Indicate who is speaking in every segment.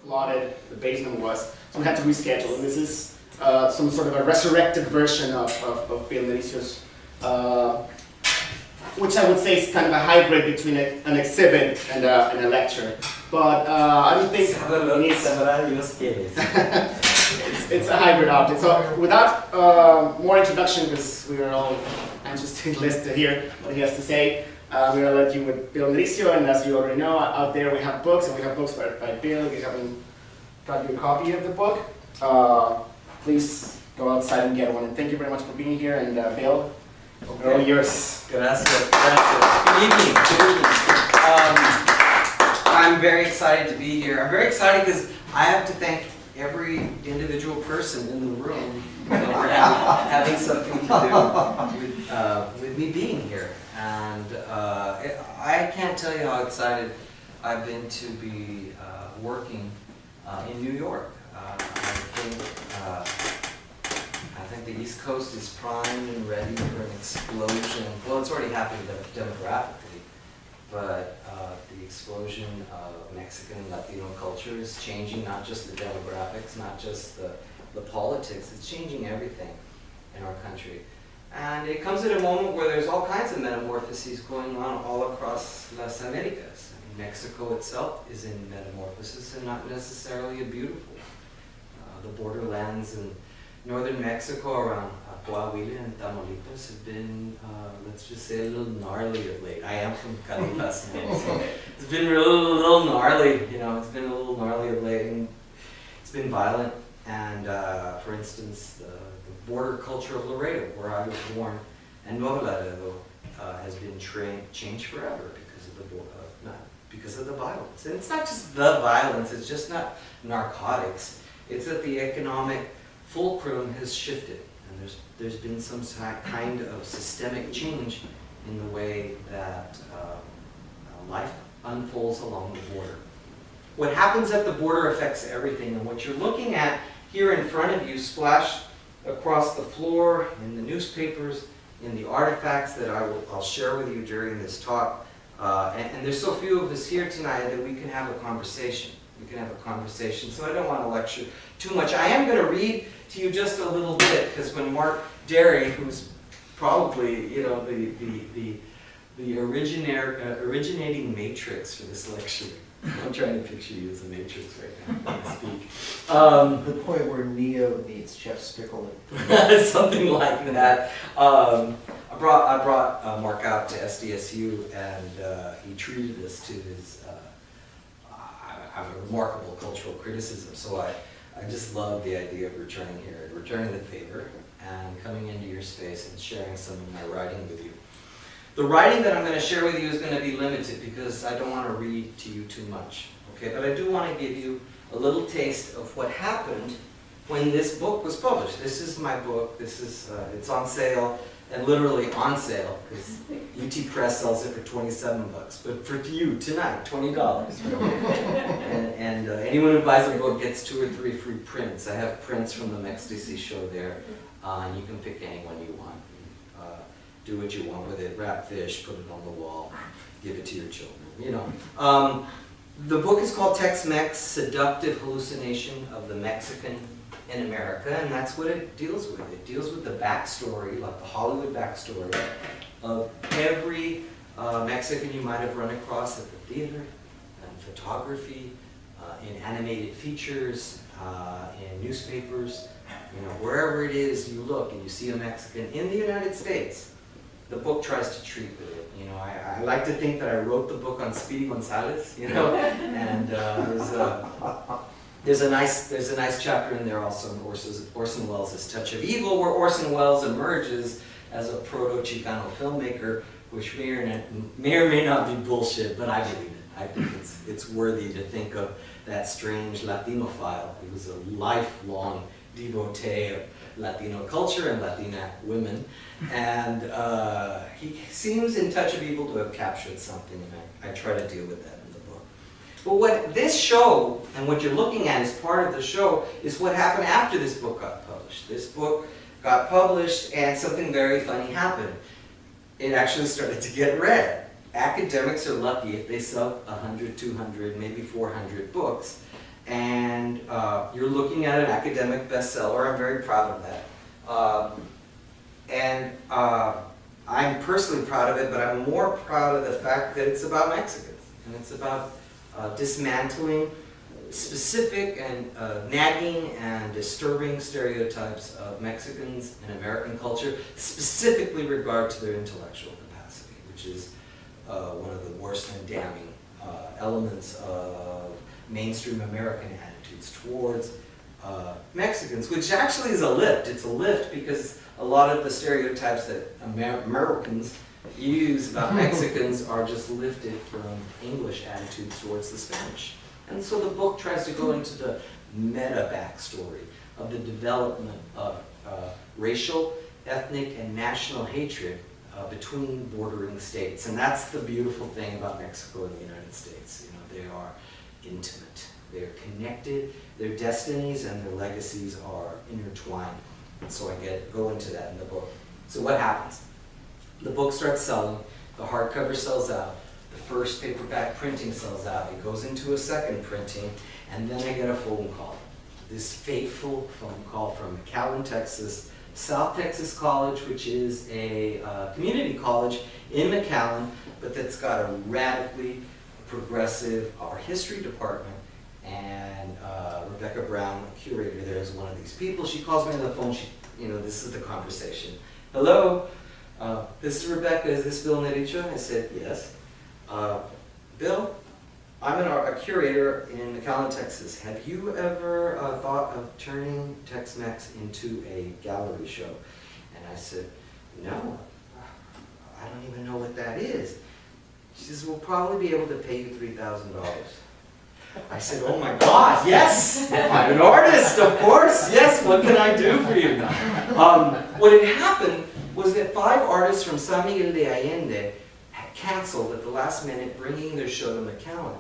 Speaker 1: flooded, the basement was, so we had to reschedule. And this is some sort of a resurrected version of Bill Nericio's, which I would say is kind of a hybrid between an exhibit and a lecture. But I don't think it's a hybrid object. So without more introduction, because we are all anxious to listen to hear what he has to say, we're going to let you with Bill Nericcio, and as you already know, out there we have books, and we have books by Bill. We haven't got you a copy of the book. Please go outside and get one. And thank you very much for being here, and Bill, we're all yours.
Speaker 2: Gracias. Good evening. I'm very excited to be here. I'm very excited because I have to thank every individual person in the room for having something to do with me being here. And I can't tell you how excited I've been to be working in New York. I think the East Coast is primed and ready for an explosion. Well, it's already happened demographically, but the explosion of Mexican and Latino culture is changing not just the demographics, not just the politics, it's changing everything in our country. And it comes at a moment where there's all kinds of metamorphoses going on all across Las Americas. I mean, Mexico itself is in metamorphosis and not necessarily a beautiful. The borderlands in northern Mexico around Coahuila and Tamaulipas have been, let's just say, a little gnarly of late. I am from Calipas now, so it's been a little gnarly, you know, it's been a little gnarly of late. And it's been violent, and for instance, the border culture of Laredo, where I was born, and Nuevo Laredo has been changed forever because of the violence. And it's not just the violence, it's just not narcotics. It's that the economic fulcrum has shifted, and there's been some kind of systemic change in the way that life unfolds along the border. What happens at the border affects everything, and what you're looking at here in front of you splashed across the floor, in the newspapers, in the artifacts that I'll share with you during this talk. And there's so few of us here tonight that we can have a conversation. We can have a conversation, so I don't want to lecture too much. I am going to read to you just a little bit, because when Mark Derry, who's probably, you know, the originating matrix for this lecture, I'm trying to picture you as a matrix right now when I speak.
Speaker 3: The point where Neo meets Chef Spicklin.
Speaker 2: Something like that. I brought Mark out to SDSU, and he treated us to his remarkable cultural criticism. So I just love the idea of returning here, and returning the favor, and coming into your space and sharing some of my writing with you. The writing that I'm going to share with you is going to be limited because I don't want to read to you too much, okay? But I do want to give you a little taste of what happened when this book was published. This is my book. This is it's on sale, and literally on sale, because UT Press sells it for $27. But for you tonight, $20. And anyone who buys a book gets 2 or 3 free prints. I have prints from the Mextasy show there, and you can pick any one you want. Do what you want with it, wrap fish, put it on the wall, give it to your children, you know. The book is called Tex-Mex, Seductive Hallucination of the Mexican in America, and that's what it deals with. It deals with the backstory, like the Hollywood backstory, of every Mexican you might have run across at the theater, in photography, in animated features, in newspapers, you know, wherever it is you look and you see a Mexican in the United States. The book tries to treat with it. You know, I like to think that I wrote the book on Speedy Gonzalez, you know, and there's a nice chapter in there also on Orson Welles' Touch of Evil, where Orson Welles emerges as a proto-Chicano filmmaker, which may or may not be bullshit, but I believe it. I think it's worthy to think of that strange Latinophile. He was a lifelong devotee of Latino culture and Latina women, and he seems in Touch of Evil to have captured something, and I try to deal with that in the book. But what this show, and what you're looking at as part of the show, is what happened after this book got published. This book got published, and something very funny happened. It actually started to get read. Academics are lucky if they sell 100, 200, maybe 400 books, And you're looking at an academic bestseller. I'm very proud of that. I'm personally proud of it, but I'm more proud of the fact that it's about Mexicans. And it's about dismantling specific and nagging and disturbing stereotypes of Mexicans in American culture, specifically regard to their intellectual capacity, which is one of the worst and damning elements of mainstream American attitudes towards Mexicans, which actually is a lift. It's a lift because a lot of the stereotypes that Americans use about Mexicans are just lifted from English attitudes towards the Spanish. And so the book tries to go into the meta backstory of the development of racial, ethnic, and national hatred between bordering states. And that's the beautiful thing about Mexico and the United States. You know, they are intimate. They're connected. Their destinies and their legacies are intertwined. And so I go into that in the book. So what happens? The book starts selling. The hardcover sells out. The first paperback printing sells out. It goes into a second printing, and then I get a phone call. This fateful phone call from McAllen, Texas, South Texas College, which is a community college in McAllen, but that's got a radically progressive art history department. And Rebecca Brown, a curator there, is one of these people. She calls me on the phone. This is the conversation. Hello, this is Rebecca. Is this Bill Nericcio? I said, yes. Bill, I'm a curator in McAllen, Texas. Have you ever thought of turning Tex-Mex into a gallery show? And I said, no, I don't even know what that is. She says, we'll probably be able to pay you $3,000. I said, oh my God, yes, I'm an artist, of course, yes, what can I do for you? What had happened was that 5 artists from San Miguel de Allende had canceled at the last minute bringing their show to McAllen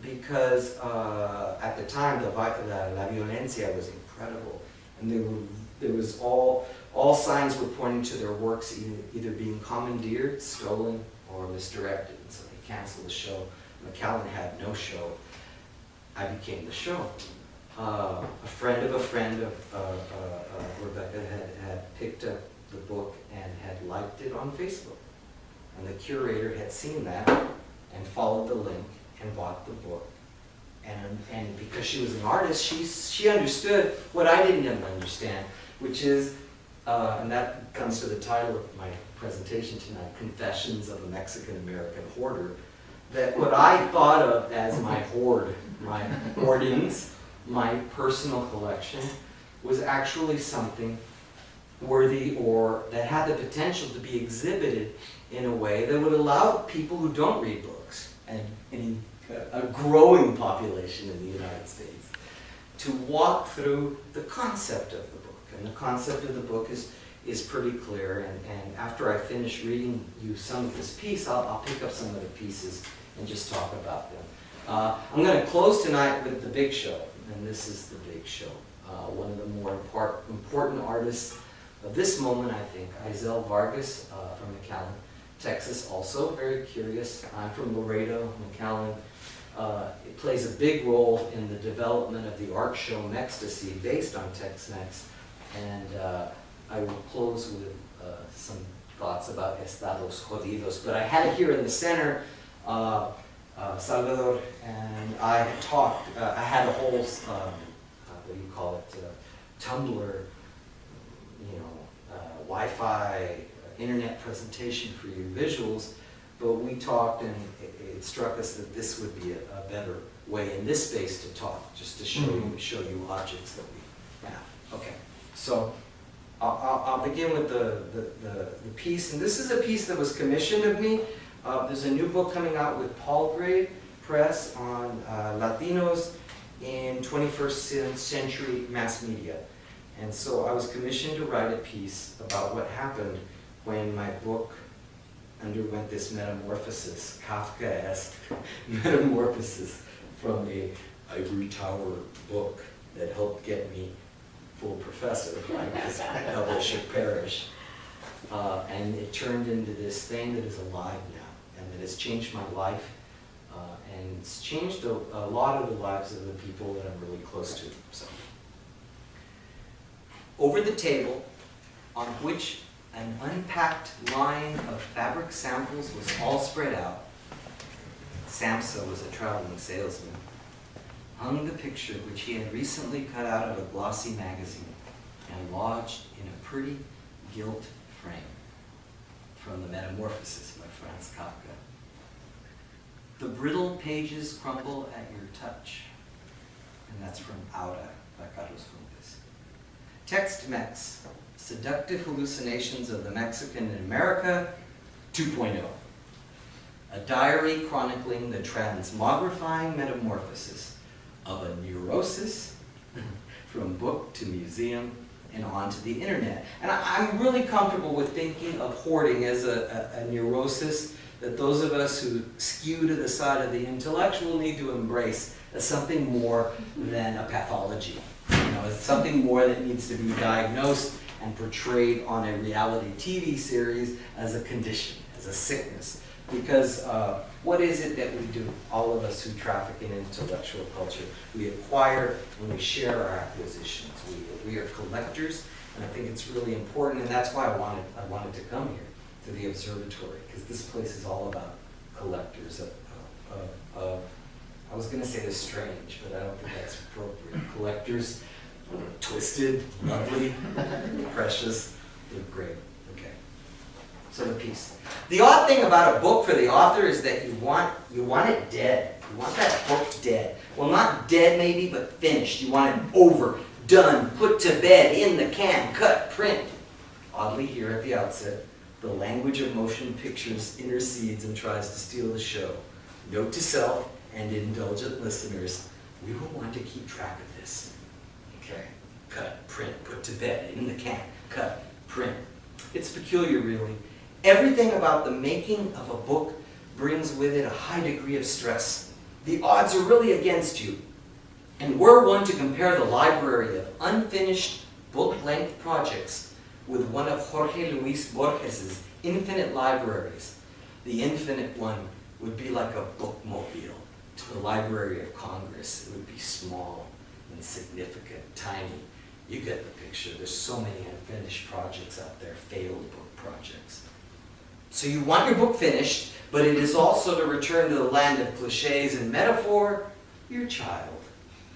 Speaker 2: because at the time la violencia was incredible, and there was all signs were pointing to their works either being commandeered, stolen, or misdirected, and so they canceled the show. McAllen had no show. I became the show. A friend of a friend of Rebecca had picked up the book and had liked it on Facebook. And the curator had seen that and followed the link and bought the book. And because she was an artist, she understood what I didn't even understand, which is, and that comes to the title of my presentation tonight, Confessions of a Mexican-American Hoarder, that what I thought of as my hoard, my hoardings, my personal collection, was actually something worthy or that had the potential to be exhibited in a way that would allow people who don't read books, and in a growing population in the United States, to walk through the concept of the book. And the concept of the book is pretty clear, and after I finish reading you some of this piece, I'll pick up some of the pieces and just talk about them. I'm going to close tonight with the big show, and this is the big show. One of the more important artists of this moment, I think, Isel Vargas from McAllen, Texas, also very curious. I'm from Laredo, McAllen. It plays a big role in the development of the art show Mextasy, based on Tex-Mex, and I will close with some thoughts about Estados Jodidos. But I had it here in the center. Salvador and I had talked, I had a whole, what do you call it, Tumblr, Wi-Fi, internet presentation for you, visuals, but we talked and it struck us that this would be a better way in this space to talk, just to show you objects that we have. Okay, so I'll begin with the piece, and this is a piece that was commissioned of me. There's a new book coming out with Palgrave Press on Latinos in 21st century mass media. And so I was commissioned to write a piece about what happened when my book underwent this metamorphosis, Kafkaesque metamorphosis, from a ivory tower book that helped get me full professor, like this publisher Parrish. And it turned into this thing that is alive now, and that has changed my life And it's changed a lot of the lives of the people that I'm really close to. So, over the table, on which an unpacked line of fabric samples was all spread out, Samsa was a traveling salesman, hung the picture which he had recently cut out of a glossy magazine and lodged in a pretty gilt frame from the Metamorphosis by Franz Kafka. The brittle pages crumble at your touch, and that's from Aura by Carlos Fuentes. Text-Mex, Seductive Hallucinations of the Mexican in America 2.0. A diary chronicling the transmogrifying metamorphosis of a neurosis from book to museum and onto the internet. And I'm really comfortable with thinking of hoarding as a neurosis that those of us who skew to the side of the intellectual need to embrace as something more than a pathology. You know, as something more that needs to be diagnosed and portrayed on a reality TV series as a condition, as a sickness. Because what is it that we do, all of us who traffic in intellectual culture? We acquire and we share our acquisitions. We are collectors, and I think it's really important, and that's why I wanted to come here to the Observatory, because this place is all about collectors of I was going to say the strange, but I don't think that's appropriate. Collectors, twisted, lovely, precious, they're great. Okay. So the piece. The odd thing about a book for the author is that you want it dead. You want that book dead. Well, not dead maybe, but finished. You want it over, done, put to bed, in the can, cut, print. Oddly, here at the outset, the language of motion pictures intercedes and tries to steal the show. Note to self and indulgent listeners, we will want to keep track of this. Okay, cut, print, put to bed, in the can, cut, print. It's peculiar, really. Everything about the making of a book brings with it a high degree of stress. The odds are really against you. And were one to compare the library of unfinished book-length projects with one of Jorge Luis Borges's infinite libraries, the infinite one would be like a bookmobile. To the Library of Congress, it would be small, insignificant, tiny. You get the picture. There's so many unfinished projects out there, failed book projects. So you want your book finished, but it is also to return to the land of cliches and metaphor, your child,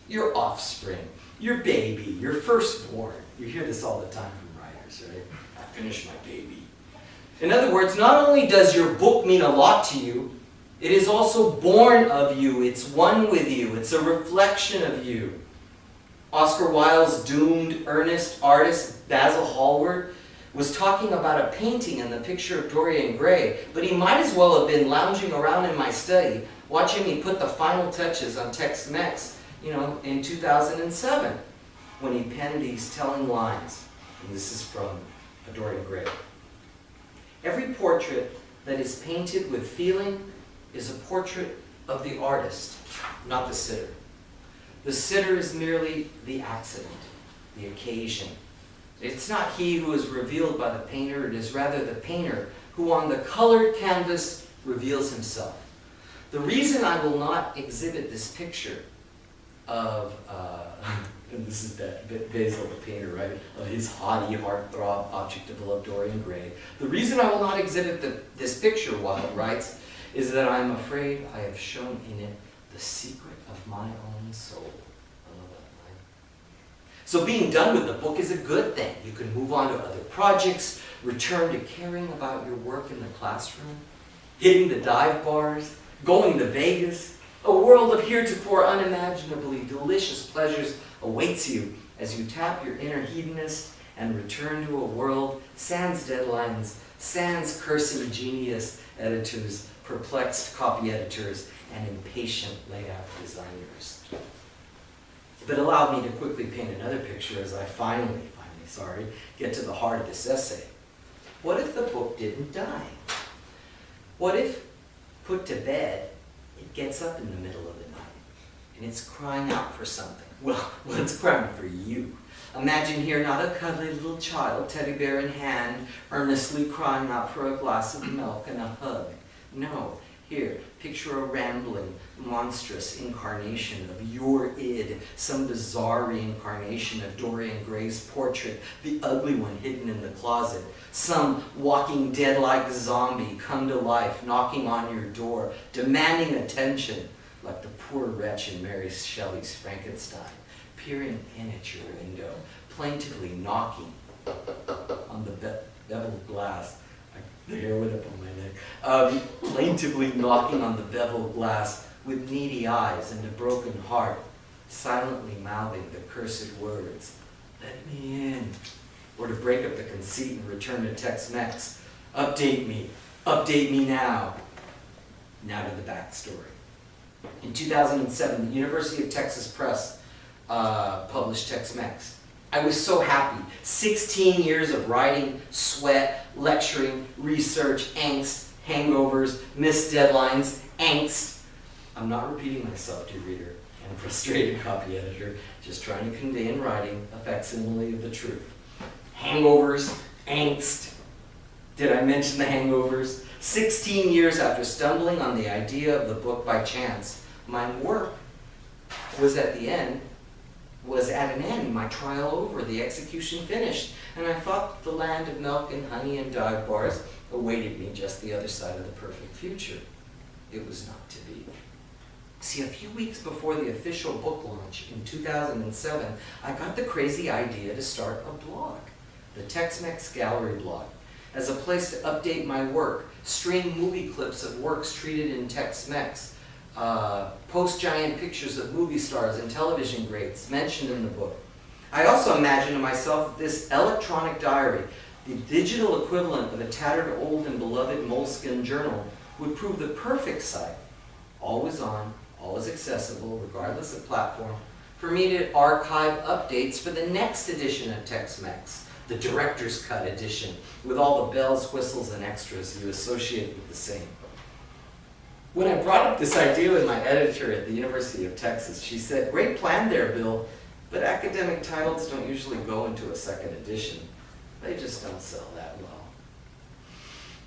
Speaker 2: your offspring, your baby, your firstborn. You hear this all the time from writers, right? I finished my baby. In other words, not only does your book mean a lot to you, it is also born of you. It's one with you. It's a reflection of you. Oscar Wilde's doomed earnest artist, Basil Hallward, was talking about a painting in the picture of Dorian Gray, but he might as well have been lounging around in my study, watching me put the final touches on Text-Mex, in 2007, when he penned these telling lines. And this is from Dorian Gray. Every portrait that is painted with feeling is a portrait of the artist, not the sitter. The sitter is merely the accident, the occasion. It's not he who is revealed by the painter, it is rather the painter who on the colored canvas reveals himself. The reason I will not exhibit this picture of, and this is Basil the painter, right, of his haughty heartthrob object of love, Dorian Gray. The reason I will not exhibit this picture, Wilde writes, is that I am afraid I have shown in it the secret of my own soul. I love that line. So being done with the book is a good thing. You can move on to other projects, return to caring about your work in the classroom, hitting the dive bars, going to Vegas. A world of heretofore unimaginably delicious pleasures awaits you as you tap your inner hedonist and return to a world sans deadlines, sans cursing genius editors, perplexed copy editors, and impatient layout designers. But allow me to quickly paint another picture as I finally, get to the heart of this essay. What if the book didn't die? What if, put to bed, it gets up in the middle of the night and it's crying out for something? Well, it's crying for you. Imagine here not a cuddly little child, teddy bear in hand, earnestly crying out for a glass of milk and a hug. No, Here, picture a rambling, monstrous incarnation of your id, some bizarre reincarnation of Dorian Gray's portrait, the ugly one hidden in the closet, some walking dead-like zombie come to life, knocking on your door, demanding attention, like the poor wretch in Mary Shelley's Frankenstein, peering in at your window, plaintively knocking on the beveled glass. The hair went up on my neck. Plaintively knocking on the beveled glass with needy eyes and a broken heart, silently mouthing the cursed words, "Let me in." Or to break up the conceit and return to Tex-Mex, update me now. Now to the backstory. In 2007, the University of Texas Press published Tex-Mex. I was so happy. 16 years of writing, sweat, lecturing, research, angst, hangovers, missed deadlines, angst. I'm not repeating myself, dear reader, and frustrated copy editor, just trying to convey in writing a facsimile of the truth. Hangovers, angst. Did I mention the hangovers? 16 years after stumbling on the idea of the book by chance, my work was at an end, my trial over, the execution finished, and I thought the land of milk and honey and dive bars awaited me just the other side of the perfect future. It was not to be. See, a few weeks before the official book launch in 2007, I got the crazy idea to start a blog, the Tex-Mex Gallery blog, as a place to update my work, stream movie clips of works treated in Tex-Mex, post giant pictures of movie stars and television greats mentioned in the book. I also imagined to myself this electronic diary, the digital equivalent of a tattered old and beloved moleskin journal, would prove the perfect site, always on, always accessible, regardless of platform, for me to archive updates for the next edition of Tex-Mex, the Director's Cut edition, with all the bells, whistles, and extras you associate with the same. When I brought up this idea with my editor at the University of Texas, she said, "Great plan there, Bill, but academic titles don't usually go into a second edition. They just don't sell that well."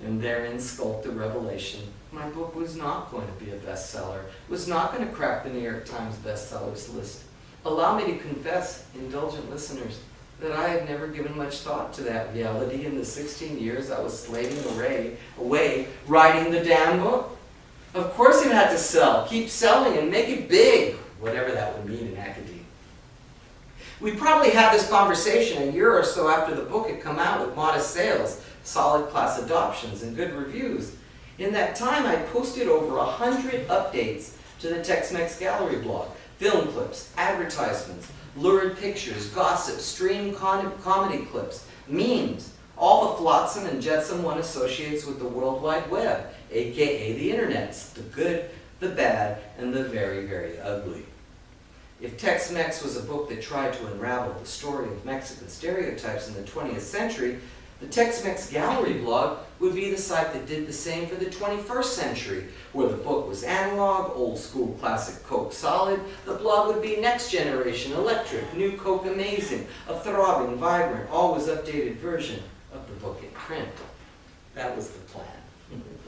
Speaker 2: And therein skulked the revelation. My book was not going to be a bestseller, was not going to crack the New York Times bestsellers list. Allow me to confess, indulgent listeners, that I had never given much thought to that reality in the 16 years I was slaving away writing the damn book. Of course it had to sell, keep selling and make it big, whatever that would mean in academia. We probably had this conversation a year or so after the book had come out with modest sales, solid class adoptions, and good reviews. In that time, I posted over 100 updates to the Tex-Mex Gallery blog, film clips, advertisements, lurid pictures, gossip, stream comedy clips, memes, all the flotsam and jetsam one associates with the World Wide Web, aka the internets, the good, the bad, and the very, very ugly. If Tex-Mex was a book that tried to unravel the story of Mexican stereotypes in the 20th century, the Tex-Mex Gallery blog would be the site that did the same for the 21st century, where the book was analog, old school classic Coke solid, the blog would be next generation electric, new Coke amazing, a throbbing, vibrant, always updated version of the book in print. That was the plan.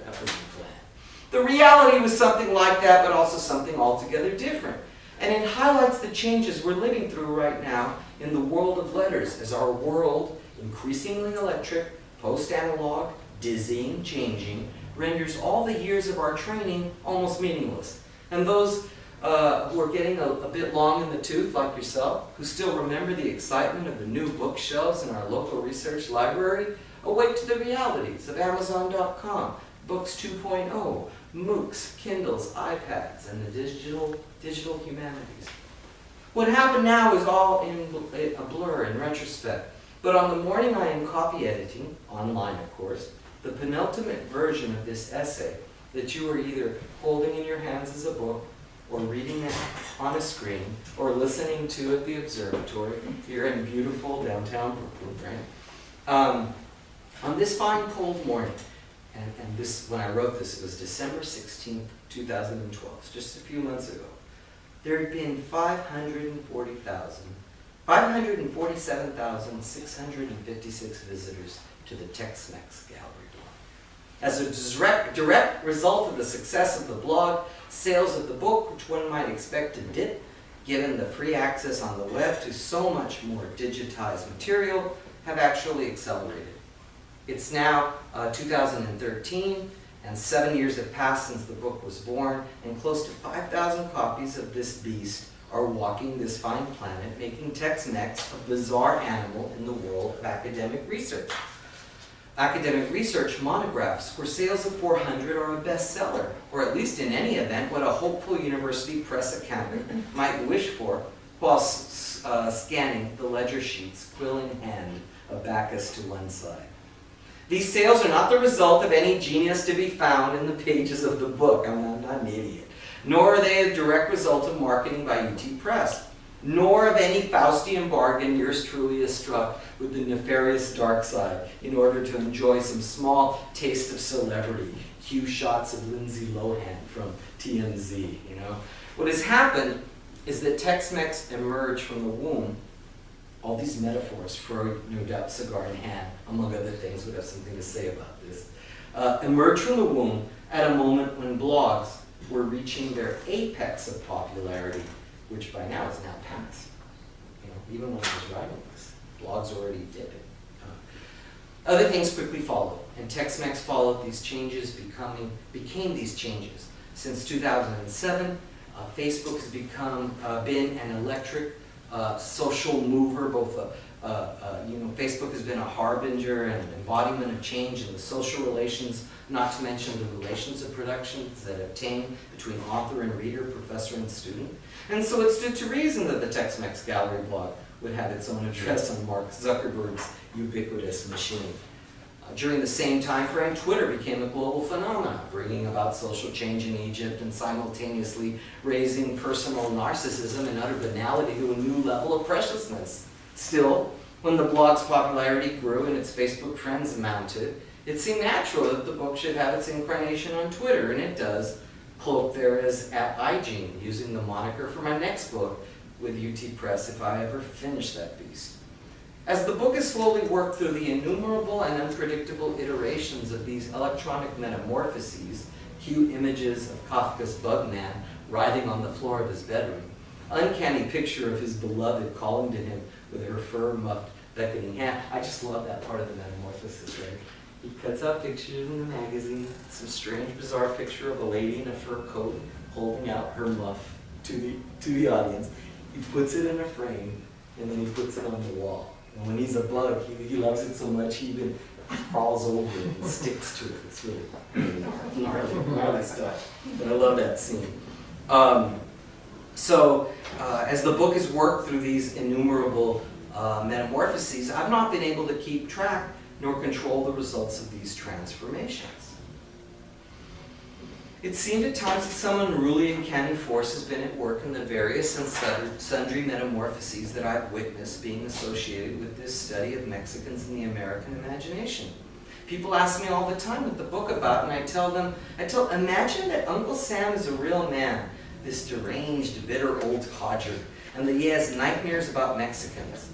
Speaker 2: That was the plan. The reality was something like that, but also something altogether different. And it highlights the changes we're living through right now in the world of letters, as our world, increasingly electric, post-analog, dizzying, changing, renders all the years of our training almost meaningless. And those who are getting a bit long in the tooth, like yourself, who still remember the excitement of the new bookshelves in our local research library, awake to the realities of Amazon.com, Books 2.0, MOOCs, Kindles, iPads, and the digital humanities. What happened now is all in a blur in retrospect. But on the morning I am copy editing, online of course, the penultimate version of this essay that you are either holding in your hands as a book, or reading it on a screen, or listening to at the Observatory here in beautiful downtown Brooklyn, right? On this fine cold morning, and this, when I wrote this, it was December 16th, 2012, just a few months ago, there had been 547,656 visitors to the Tex-Mex Gallery blog. As a direct result of the success of the blog, sales of the book, which one might expect to dip, given the free access on the web to so much more digitized material, have actually accelerated. It's now 2013, and 7 years have passed since the book was born, and close to 5,000 copies of this beast are walking this fine planet, making Tex-Mex a bizarre animal in the world of academic research. Academic research monographs where sales of 400 are a bestseller, or at least in any event what a hopeful university press accountant might wish for, while scanning the ledger sheets, quill in hand, of Bacchus to one side. These sales are not the result of any genius to be found in the pages of the book. I'm not an idiot. Nor are they a direct result of marketing by UT Press, nor of any Faustian bargain yours truly is struck with the nefarious dark side in order to enjoy some small taste of celebrity, cue shots of Lindsay Lohan from TMZ, you know. What has happened is that Tex-Mex emerged from the womb. All these metaphors, Freud, no doubt, cigar in hand, among other things, would have something to say about this, emerged from the womb at a moment when blogs were reaching their apex of popularity, which by now is now past. You know, even when I was writing this, blogs were already dipping. Other things quickly followed, and Tex-Mex followed these changes, became these changes. Since 2007, Facebook has been an electric social mover. Both Facebook has been a harbinger and an embodiment of change in the social relations, not to mention the relations of productions that obtain between author and reader, professor and student. And so it stood to reason that the Tex-Mex Gallery blog would have its own address on Mark Zuckerberg's ubiquitous machine. During the same time frame, Twitter became a global phenomenon, bringing about social change in Egypt and simultaneously raising personal narcissism and utter banality to a new level of preciousness. Still, when the blog's popularity grew and its Facebook friends mounted, it seemed natural that the book should have its incarnation on Twitter, and it does, cloaked there as @iGene, using the moniker for my next book with UT Press if I ever finish that beast. As the book has slowly worked through the innumerable and unpredictable iterations of these electronic metamorphoses, cue images of Kafka's Bugman writhing on the floor of his bedroom, uncanny picture of his beloved calling to him with her fur-muffed beckoning hand. I just love that part of the metamorphosis, right? He cuts out pictures in the magazine, some strange, bizarre picture of a lady in a fur coat holding out her muff to the audience. He puts it in a frame, and then he puts it on the wall. And when he's a bug, he loves it so much he even crawls over it and sticks to it. It's really gnarly stuff. But I love that scene. As the book has worked through these innumerable metamorphoses, I've not been able to keep track nor control the results of these transformations. It seemed at times that some unruly and uncanny force has been at work in the various and sundry metamorphoses that I've witnessed being associated with this study of Mexicans in the American imagination. People ask me all the time what the book about, and I tell them, imagine that Uncle Sam is a real man, this deranged, bitter old codger, and that he has nightmares about Mexicans.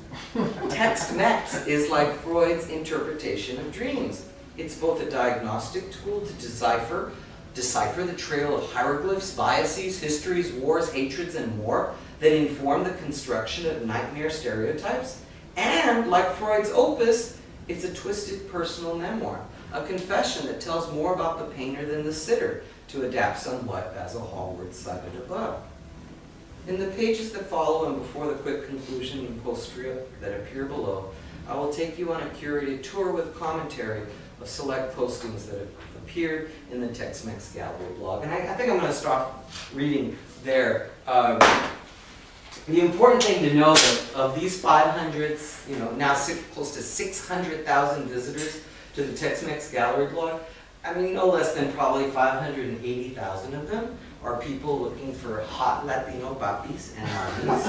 Speaker 2: Tex-Mex is like Freud's interpretation of dreams. It's both a diagnostic tool to decipher the trail of hieroglyphs, biases, histories, wars, hatreds, and more that inform the construction of nightmare stereotypes. And, like Freud's opus, it's a twisted personal memoir, a confession that tells more about the painter than the sitter, to adapt somewhat Basil Hallward's cited above. In the pages that follow and before the quick conclusion and postscript that appear below, I will take you on a curated tour with commentary of select postings that have appeared in the Tex-Mex Gallery blog. And I think I'm going to stop reading there. The important thing to know that of these 500, now close to 600,000 visitors to the Tex-Mex Gallery blog, I mean, no less than probably 580,000 of them are people looking for hot Latino papis and mamis.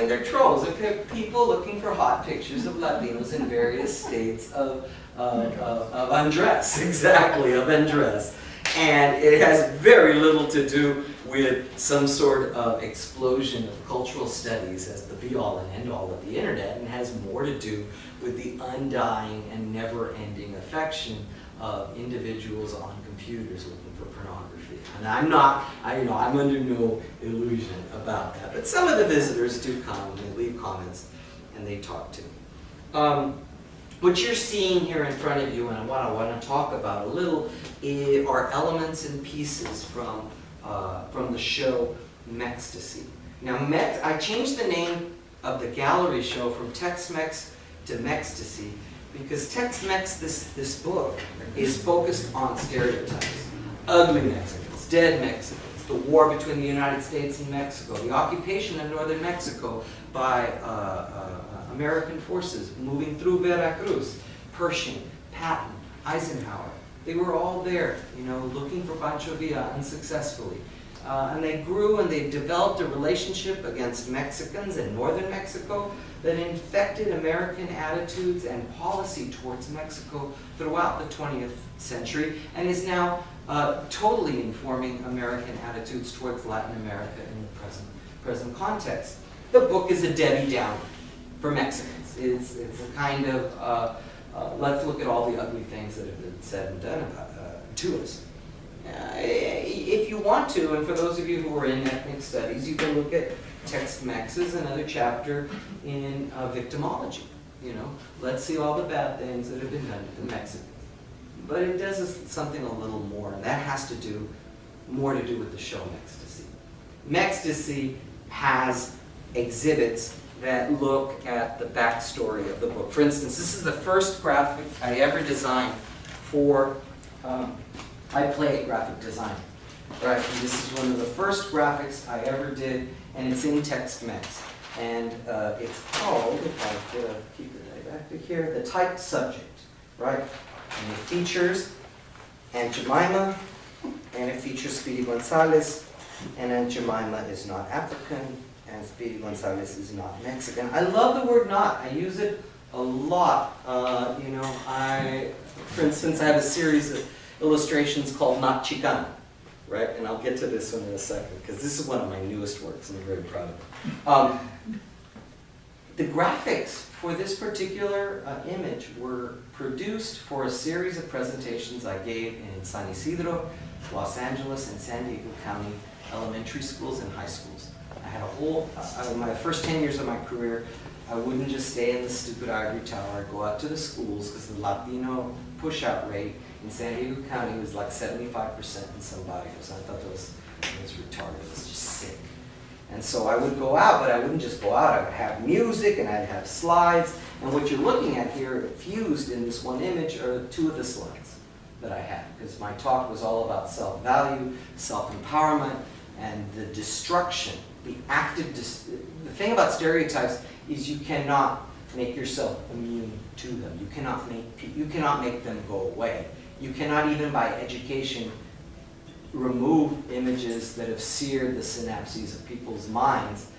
Speaker 2: They're trolls. They're people looking for hot pictures of Latinos in various states of undress, exactly, of undress. And it has very little to do with some sort of explosion of cultural studies as the be-all and end-all of the internet, and has more to do with the undying and never-ending affection of individuals on computers looking for pornography. And I'm under no illusion about that. But some of the visitors do come and they leave comments and they talk to me. What you're seeing here in front of you, and what I want to talk about a little, are elements and pieces from the show Mextasy. Now, I changed the name of the gallery show from Tex-Mex to Mextasy because Tex-Mex, this book, is focused on stereotypes. Ugly Mexicans, dead Mexicans, the war between the United States and Mexico, the occupation of northern Mexico by American forces moving through Veracruz, Pershing, Patton, Eisenhower. They were all there, looking for Pancho Villa unsuccessfully. And they grew and they developed a relationship against Mexicans in northern Mexico that infected American attitudes and policy towards Mexico throughout the 20th century and is now totally informing American attitudes towards Latin America in the present context. The book is a Debbie Downer for Mexicans. It's a kind of, let's look at all the ugly things that have been said and done to us. If you want to, and for those of you who are in ethnic studies, you can look at Tex-Mex as another chapter in victimology. Let's see all the bad things that have been done to the Mexicans. But it does something a little more, and that has to do more to do with the show Mextasy. Mextasy has exhibits that look at the backstory of the book. For instance, this is the first graphic I ever designed for, I play graphic design, right? And this is one of the first graphics I ever did, and it's in Tex-Mex. And it's called, if I could keep it back to here, The Typed Subject, right? And it features Aunt Jemima, and it features Speedy Gonzales, and Aunt Jemima is not African, and Speedy Gonzales is not Mexican. I love the word not. I use it a lot. For instance, I have a series of illustrations called Not Chicano, right? And I'll get to this one in a second, because this is one of my newest works, and I'm very proud of it. The graphics for this particular image were produced for a series of presentations I gave in San Isidro, Los Angeles, and San Diego County elementary schools and high schools. I had a whole, my first 10 years of my career, I wouldn't just stay in the stupid ivory tower. I'd go out to the schools because the Latino push-out rate in San Diego County was like 75% in some barrios. I thought that was retarded. It was just sick. And so I would go out, but I wouldn't just go out. I would have music and I'd have slides. And what you're looking at here, fused in this one image, are two of the slides that I had. Because my talk was all about self-value, self-empowerment, and the destruction, the active, the thing about stereotypes is you cannot make yourself immune to them. You cannot make them go away. You cannot even by education remove images that have seared the synapses of people's minds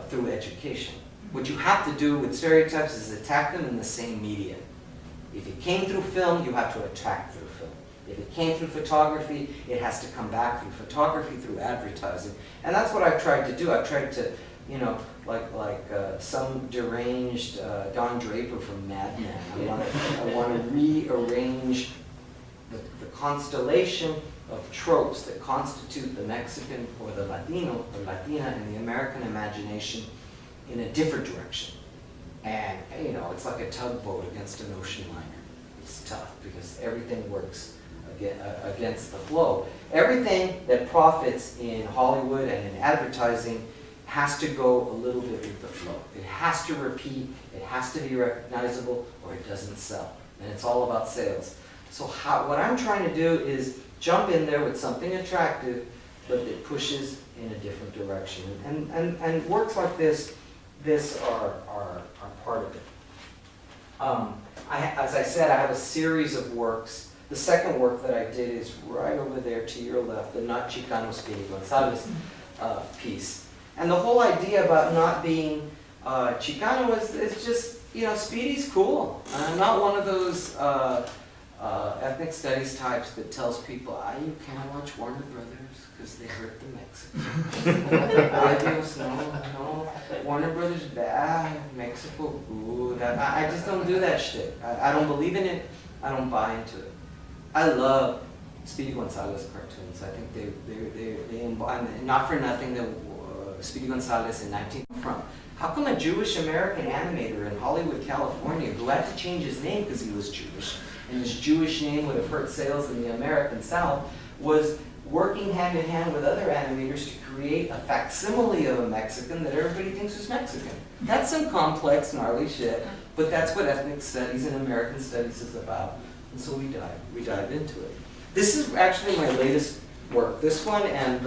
Speaker 2: through education. What you have to do with stereotypes is attack them in the same medium. If it came through film, you have to attack through film. If it came through photography, it has to come back through photography, through advertising. And that's what I've tried to do. I've tried to, like some deranged Don Draper from Mad Men. I want to rearrange the constellation of tropes that constitute the Mexican or the Latino or Latina in the American imagination in a different direction. And, it's like a tugboat against an ocean liner. It's tough because everything works against the flow. Everything that profits in Hollywood and in advertising has to go a little bit with the flow. It has to repeat, it has to be recognizable, or it doesn't sell. And it's all about sales. So what I'm trying to do is jump in there with something attractive, but that pushes in a different direction. And works like this are part of it. As I said, I have a series of works. The second work that I did is right over there to your left, the Not Chicano Speedy Gonzales piece. And the whole idea about not being Chicano is just, Speedy's cool. I'm not one of those ethnic studies types that tells people, you can't watch Warner Brothers because they hurt the Mexicans. Ay, Dios, no, Warner Brothers bad, Mexico good. I just don't do that shit. I don't believe in it. I don't buy into it. I love Speedy Gonzalez cartoons. I think they embody, not for nothing that Speedy Gonzalez in 19 from. How come a Jewish American animator in Hollywood, California, who had to change his name because he was Jewish, and his Jewish name would have hurt sales in the American South, was working hand in hand with other animators to create a facsimile of a Mexican that everybody thinks is Mexican? That's some complex, gnarly shit, but that's what ethnic studies and American studies is about. And so we dive into it. This is actually my latest work. This one and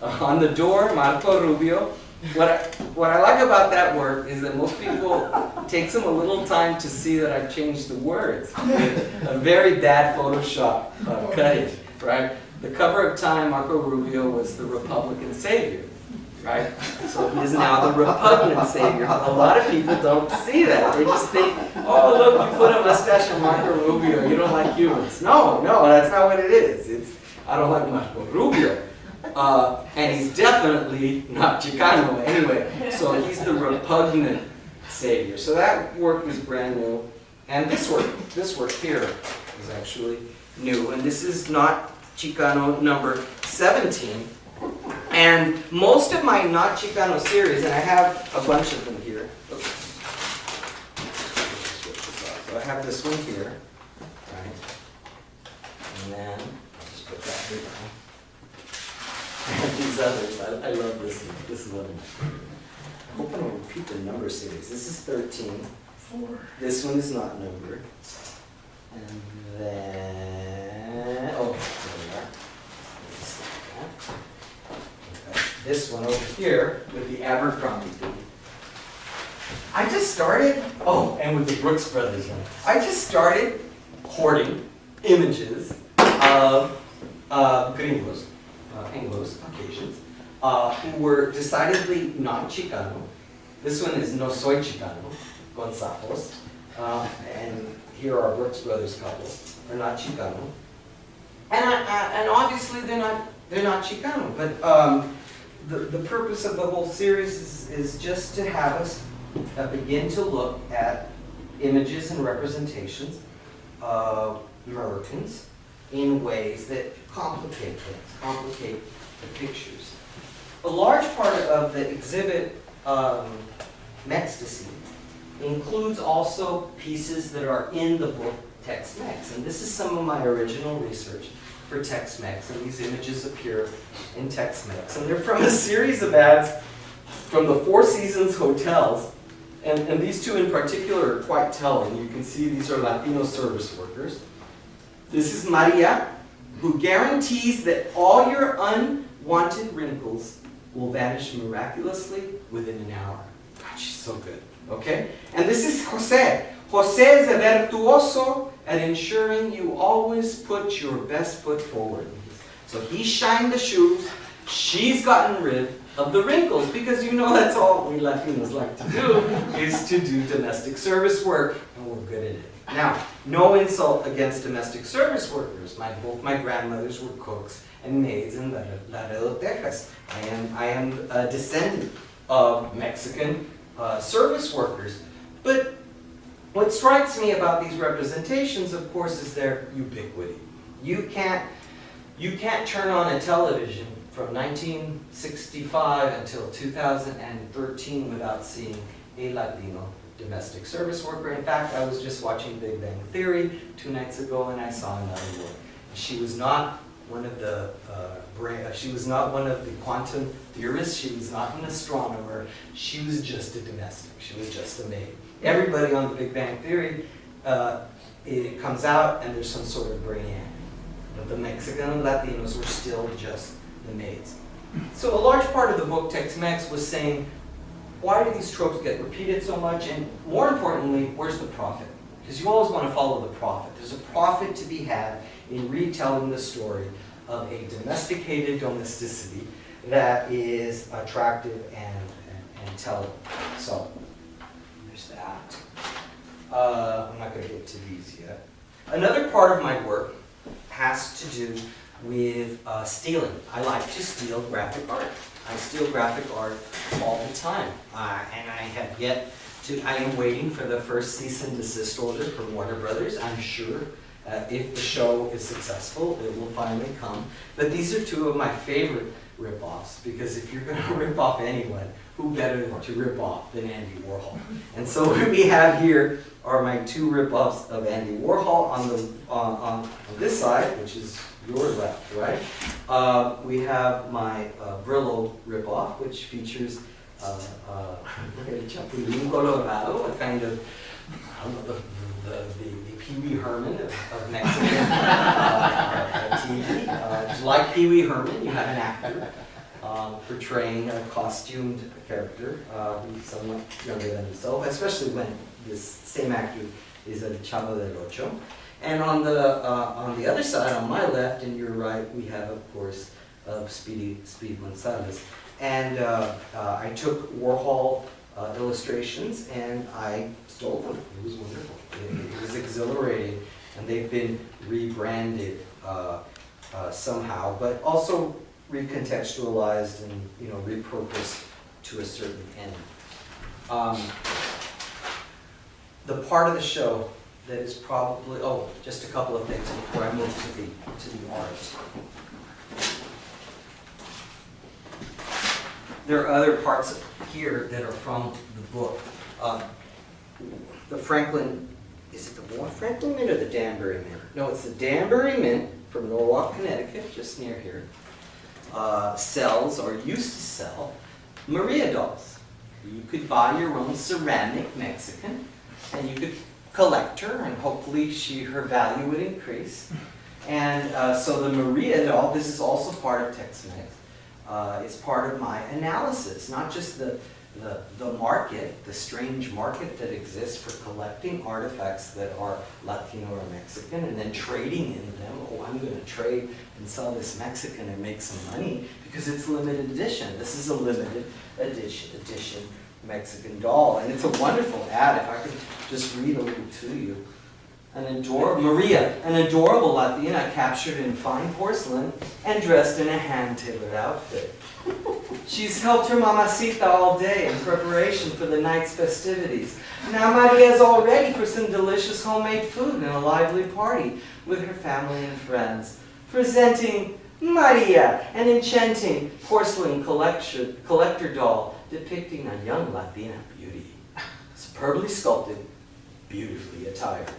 Speaker 2: On the Door, Marco Rubio. What I like about that work is that most people, it takes them a little time to see that I've changed the words. A very bad Photoshop cutting, right? The cover of Time, Marco Rubio was the Republican savior, right? So he is now the repugnant savior. A lot of people don't see that. They just think, oh look, you put a mustache on Marco Rubio, you don't like humans. No, that's not what it is. It's, I don't like Marco Rubio. And he's definitely not Chicano anyway, so he's the repugnant savior. So that work is brand new, and this work here is actually new, and this is not Chicano number 17. And most of my not Chicano series, and I have a bunch of them here. Okay. So I have this one here, right? And then I'll just put that here down. And these others, I love this one. This one. I hope I don't repeat the number series. This is 13. 4. This one is not numbered. And then, oh, there we are. Okay. This one over here with the Abercrombie thing. I just started, and with the Brooks Brothers one. I just started hoarding images of gringos. Anglos, Caucasians, who were decidedly not Chicano. This one is No Soy Chicano, Gonzafos, and here are Brooks Brothers couple, are not Chicano, and obviously they're not Chicano. But the purpose of the whole series is just to have us begin to look at images and representations of Americans in ways that complicate things, complicate the pictures. A large part of the exhibit, Mextasy, includes also pieces that are in the book Tex-Mex. And this is some of my original research for Tex-Mex, and these images appear in Tex-Mex. And they're from a series of ads from the Four Seasons hotels, and these two in particular are quite telling. You can see these are Latino service workers. This is Maria, who guarantees that all your unwanted wrinkles will vanish miraculously within an hour. God, she's so good, okay? And this is Jose. Jose is a virtuoso at ensuring you always put your best foot forward. So he shined the shoes, she's gotten rid of the wrinkles, because you know that's all we Latinos like to do, is to do domestic service work, and we're good at it. Now, no insult against domestic service workers. Both my grandmothers were cooks and maids in Laredo, Texas. I am a descendant of Mexican service workers. But what strikes me about these representations, of course, is their ubiquity. You can't turn on a television from 1965 until 2013 without seeing a Latino domestic service worker. In fact, I was just watching Big Bang Theory 2 nights ago, and I saw another one. She was not one of the quantum theorists. She was not an astronomer. She was just a domestic. She was just a maid. Everybody on the Big Bang Theory, it comes out, and there's some sort of brainiac. But the Mexican and Latinos were still just the maids. So a large part of the book Tex-Mex was saying, why do these tropes get repeated so much? And more importantly, where's the profit? Because you always want to follow the profit. There's a profit to be had in retelling the story of a domesticated domesticity that is attractive and telling. So, there's that. I'm not going to get to these yet. Another part of my work has to do with stealing. I like to steal graphic art. I steal graphic art all the time, and I have yet to. I am waiting for the first cease and desist order from Warner Brothers. I'm sure if the show is successful, it will finally come. But these are two of my favorite rip-offs, because if you're going to rip off anyone, who better to rip off than Andy Warhol? And so what we have here are my two rip-offs of Andy Warhol on this side, which is your left, right? We have my Brillo rip-off, which features Chapulín Colorado, a kind of, I don't know, the Pee Wee Herman of Mexican TV. Like Pee Wee Herman, you have an actor portraying a costumed character who's somewhat younger than himself, especially when this same actor is a Chavo del Ocho. And on the other side, on my left and your right, we have, of course, Speedy Gonzalez. And I took Warhol illustrations and I stole them. It was wonderful. It was exhilarating, and they've been rebranded somehow, but also recontextualized and repurposed to a certain end. The part of the show that is probably just a couple of things before I move to the art. There are other parts here that are from the book. The Franklin, is it the Franklin Mint or the Danbury Mint? No, it's the Danbury Mint from Norwalk, Connecticut, just near here. Sells, or used to sell, Maria dolls. You could buy your own ceramic Mexican, and you could collect her, and hopefully her value would increase. And so the Maria doll, this is also part of Tex-Mex. Is part of my analysis, not just the market, the strange market that exists for collecting artifacts that are Latino or Mexican and then trading in them. Oh, I'm going to trade and sell this Mexican and make some money because it's limited edition. This is a limited edition Mexican doll, and it's a wonderful ad. If I could just read a little to you. Maria, an adorable Latina captured in fine porcelain and dressed in a hand-tailored outfit. She's helped her mamacita all day in preparation for the night's festivities. Now Maria's all ready for some delicious homemade food and a lively party with her family and friends. Presenting Maria, an enchanting porcelain collector doll depicting a young Latina beauty, superbly sculpted, beautifully attired.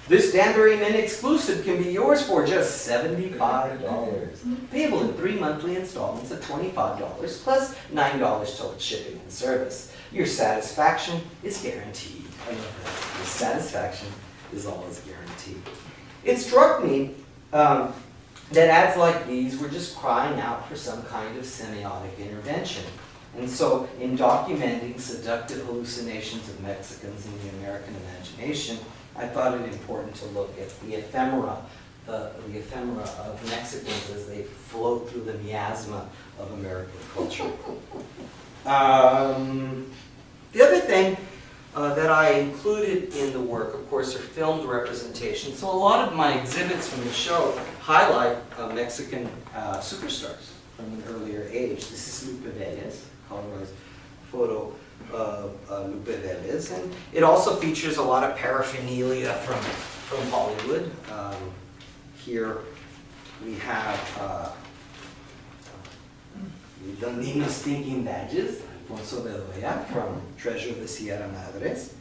Speaker 2: This Danbury Mint exclusive can be yours for just $75, payable in 3 monthly installments of $25, plus $9 total shipping and service. Your satisfaction is guaranteed. I love that. Your satisfaction is always guaranteed. It struck me that ads like these were just crying out for some kind of semiotic intervention. And so, in documenting seductive hallucinations of Mexicans in the American imagination, I thought it important to look at the ephemera of Mexicans as they float through the miasma of American culture. The other thing that I included in the work, of course, are filmed representations. So a lot of my exhibits from the show highlight Mexican superstars from an earlier age. This is Lupe Vélez, Colorado's photo of Lupe Vélez, and it also features a lot of paraphernalia from Hollywood. Here we have the Niños Thinking Badges, Alfonso Bedoya from Treasure of the Sierra Madres,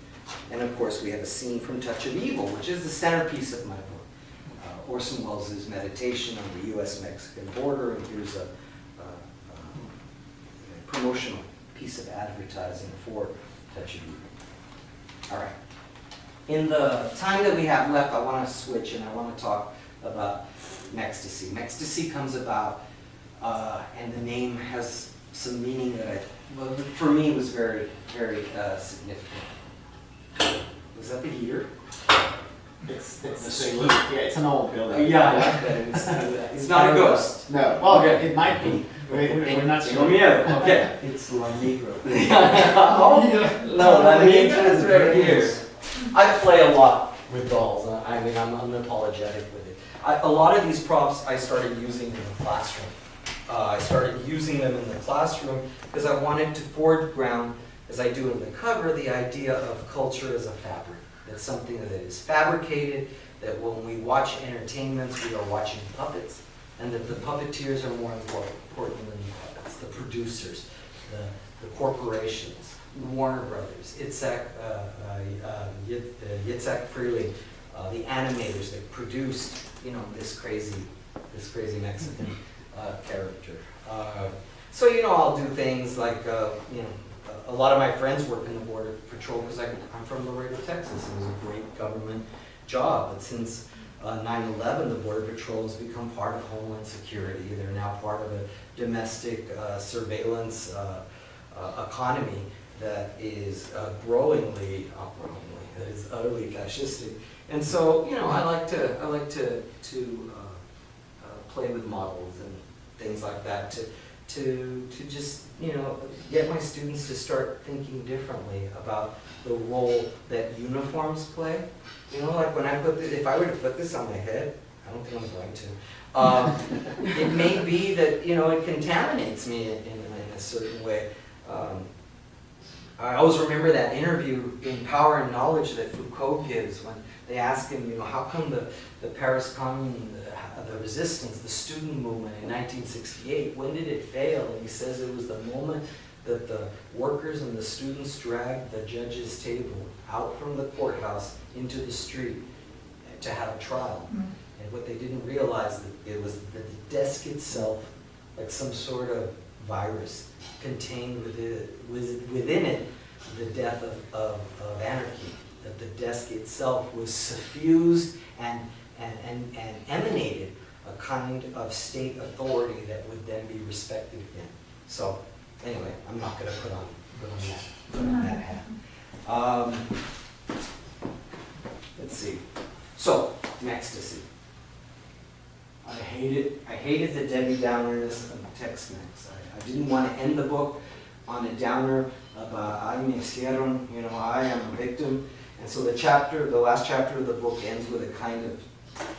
Speaker 2: and of course we have a scene from Touch of Evil, which is the centerpiece of my book. Orson Welles' meditation on the U.S.-Mexican border, and here's a promotional piece of advertising for Touch of Evil. All right. In the time that we have left, I want to switch and I want to talk about Mextasy. Mextasy comes about, and the name has some meaning that for me was very, very significant. Was that the year?
Speaker 1: It's an old building.
Speaker 2: Yeah. It's not a ghost.
Speaker 1: No. Well,
Speaker 2: Okay.
Speaker 1: it might be. We're not sure.
Speaker 2: Okay.
Speaker 3: It's La Negro.
Speaker 2: Oh, no, La Negra is right here. I play a lot
Speaker 4: with dolls. I mean, I'm unapologetic with it. A lot of these prompts I started using in the classroom. I started using them in the classroom because I wanted to foreground, as I do in the cover, the idea of culture as a fabric. That's something that is fabricated, that when we watch entertainments, we are watching puppets, and that the puppeteers are more important than the puppets, the producers, the corporations, Warner Brothers, Yitzhak Freely, the animators that produced, you know, this crazy Mexican character. So, you know, I'll do things like, you know, a lot of my friends work in the Border Patrol because I'm from Laredo, Texas. It was a great government job. But since 9/11, the Border Patrol has become part of Homeland Security. They're now part of a domestic surveillance economy that is growingly, that is utterly fascistic. And so, you know, I like to play with models and things like that to just, you know, get my students to start thinking differently about the role that uniforms play. You know, like when I if I were to put this on my head, I don't think I'm going to, it may be that, you know, it contaminates me in a certain way. I always remember that interview in Power and Knowledge that Foucault gives when they ask him, you know, how come the Paris Commune, the resistance, the student movement in 1968, when did it fail? And he says it was the moment that the workers and the students dragged the judge's table out from the courthouse into the street to have a trial. And what they didn't realize, that it was that the desk itself, like some sort of virus, contained within it the death of anarchy. That the desk itself was suffused and emanated a kind of state authority that would then be respected again. So anyway, I'm not going to put on that hat. Let's see. So, Mextasy. I hated the Debbie Downerness of Tex-Mex. I didn't want to end the book on a downer about "ay me hicieron," you know, I am a victim. And so the last chapter of the book ends with a kind of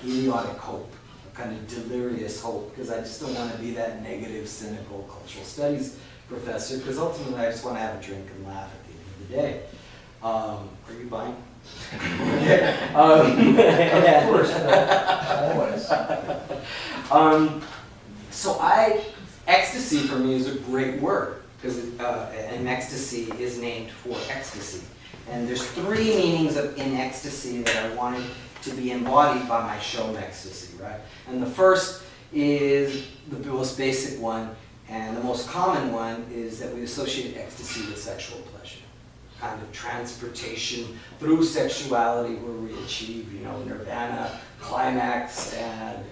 Speaker 4: idiotic hope, a kind of delirious hope, because I just don't want to be that negative, cynical cultural studies professor, because ultimately I just want to have a drink and laugh at the end of the day. Are you buying?
Speaker 3: Of course, always.
Speaker 4: So ecstasy for me is a great word, because and ecstasy is named for ecstasy. And there's three meanings in ecstasy that I wanted to be embodied by my show Mextasy, right? And the first is the most basic one, and the most common one is that we associate ecstasy with sexual pleasure. Kind of transportation through sexuality where we achieve, you know, nirvana, climax, and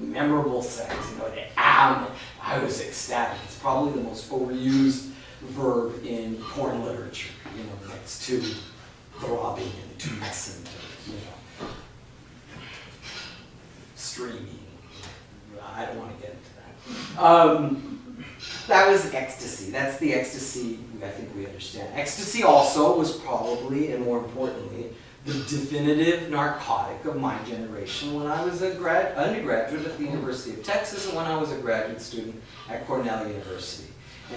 Speaker 4: memorable sex. You know, I was ecstatic. It's probably the most overused verb in porn literature, you know, next to throbbing and tumescent, you know, streaming. I don't want to get into that. That was ecstasy. That's the ecstasy I think we understand. Ecstasy also was probably, and more importantly, the definitive narcotic of my generation when I was an undergraduate at the University of Texas and when I was a graduate student at Cornell University.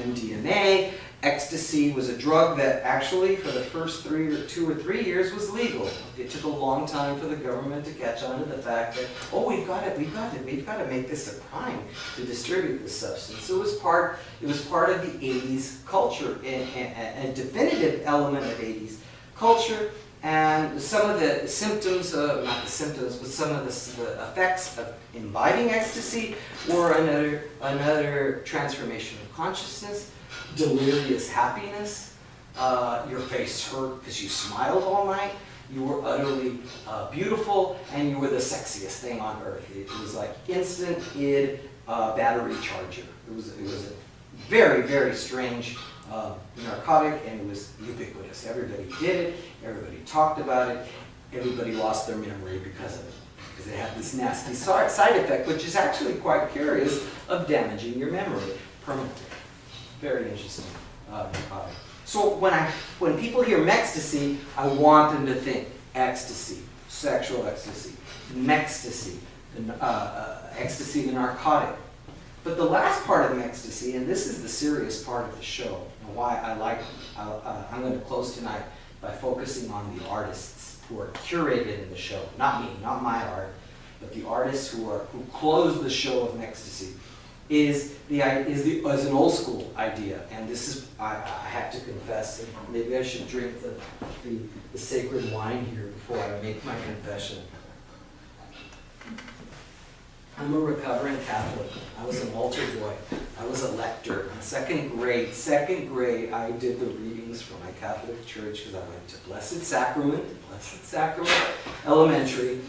Speaker 4: MDMA, ecstasy was a drug that actually for the first 2 or 3 years was legal. It took a long time for the government to catch on to the fact that, oh, we've got to make this a crime to distribute this substance. So it was part of the 80s culture, a definitive element of 80s culture. And some of the symptoms, not the symptoms, but some of the effects of imbibing ecstasy were another transformation of consciousness, delirious happiness, your face hurt because you smiled all night, you were utterly beautiful, and you were the sexiest thing on earth. It was like instant battery charger. It was a very, very strange narcotic, and it was ubiquitous. Everybody did it, everybody talked about it, everybody lost their memory because of it. Because it had this nasty side effect, which is actually quite curious, of damaging your memory permanently. Very interesting narcotic. So when people hear Mextasy, I want them to think ecstasy, sexual ecstasy, Mextasy, ecstasy, the narcotic. But the last part of Mextasy, and this is the serious part of the show, and why I like, I'm going to close tonight by focusing on the artists who are curated in the show. Not me, not my art, but the artists who close the show of Mextasy. Is an old school idea, and this is, I have to confess, and maybe I should drink the sacred wine here before I make my confession. I'm a recovering Catholic. I was an altar boy. I was a lector. In second grade, I did the readings for my Catholic church because I went to Blessed Sacrament Elementary,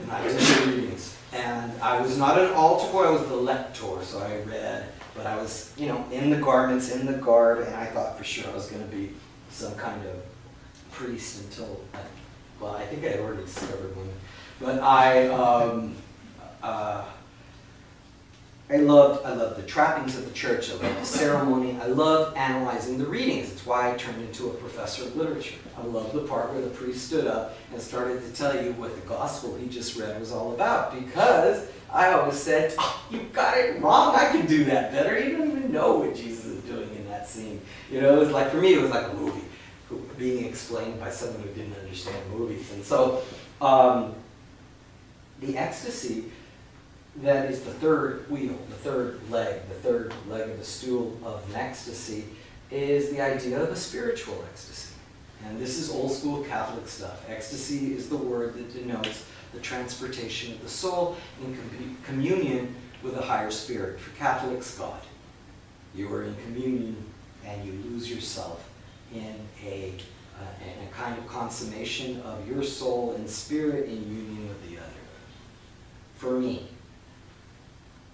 Speaker 4: and I did the readings. And I was not an altar boy, I was the lector, so I read, but I was, in the garments, in the garb, and I thought for sure I was going to be some kind of priest until, I think I had already discovered women. But I loved the trappings of the church, I loved the ceremony, I loved analyzing the readings. It's why I turned into a professor of literature. I loved the part where the priest stood up and started to tell you what the gospel he just read was all about, because I always said, you got it wrong, I can do that better. You don't even know what Jesus is doing in that scene. It was like, for me, it was like a movie being explained by someone who didn't understand movies. And so, the ecstasy, that is the third wheel, the third leg of the stool of Mextasy, is the idea of a spiritual ecstasy. And this is old school Catholic stuff. Ecstasy is the word that denotes the transportation of the soul in communion with a higher spirit. For Catholics, God. You are in communion and you lose yourself in a kind of consummation of your soul and spirit in union with the other. For me,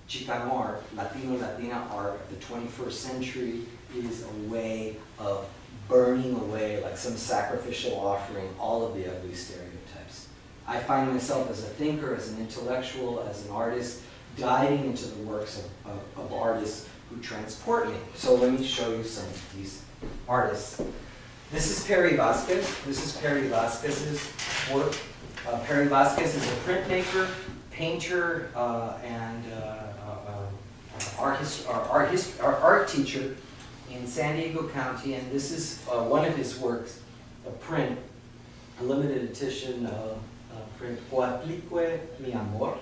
Speaker 4: Chicano art, Latino-Latina art of the 21st century is a way of burning away, like some sacrificial offering, all of the ugly stereotypes. I find myself as a thinker, as an intellectual, as an artist, diving into the works of artists who transport me. So let me show you some of these artists. This is Perry Vasquez. This is Perry Vasquez's work. Perry Vasquez is a printmaker, painter, and art teacher in San Diego County, and this is one of his works, a print, a limited edition print, Coatlicue mi amor.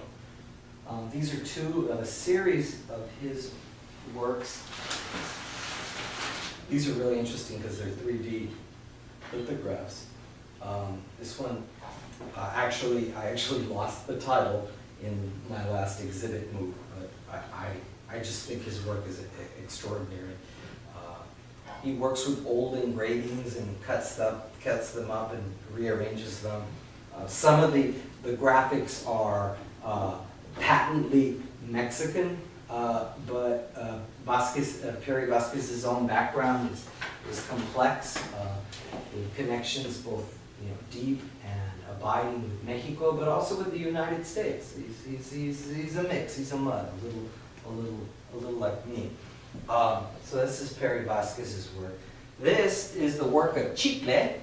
Speaker 4: These are two of a series of his works. These are really interesting because they're 3D lithographs. This one, I actually lost the title in my last exhibit move, but I just think his work is extraordinary. He works with old engravings and cuts them up and rearranges them. Some of the graphics are patently Mexican, but Perry Vasquez's own background is complex, with connections both deep and abiding with Mexico, but also with the United States. He's a mix. He's a mud, a little like me. So this is Perry Vasquez's work. This is the work of Chicle,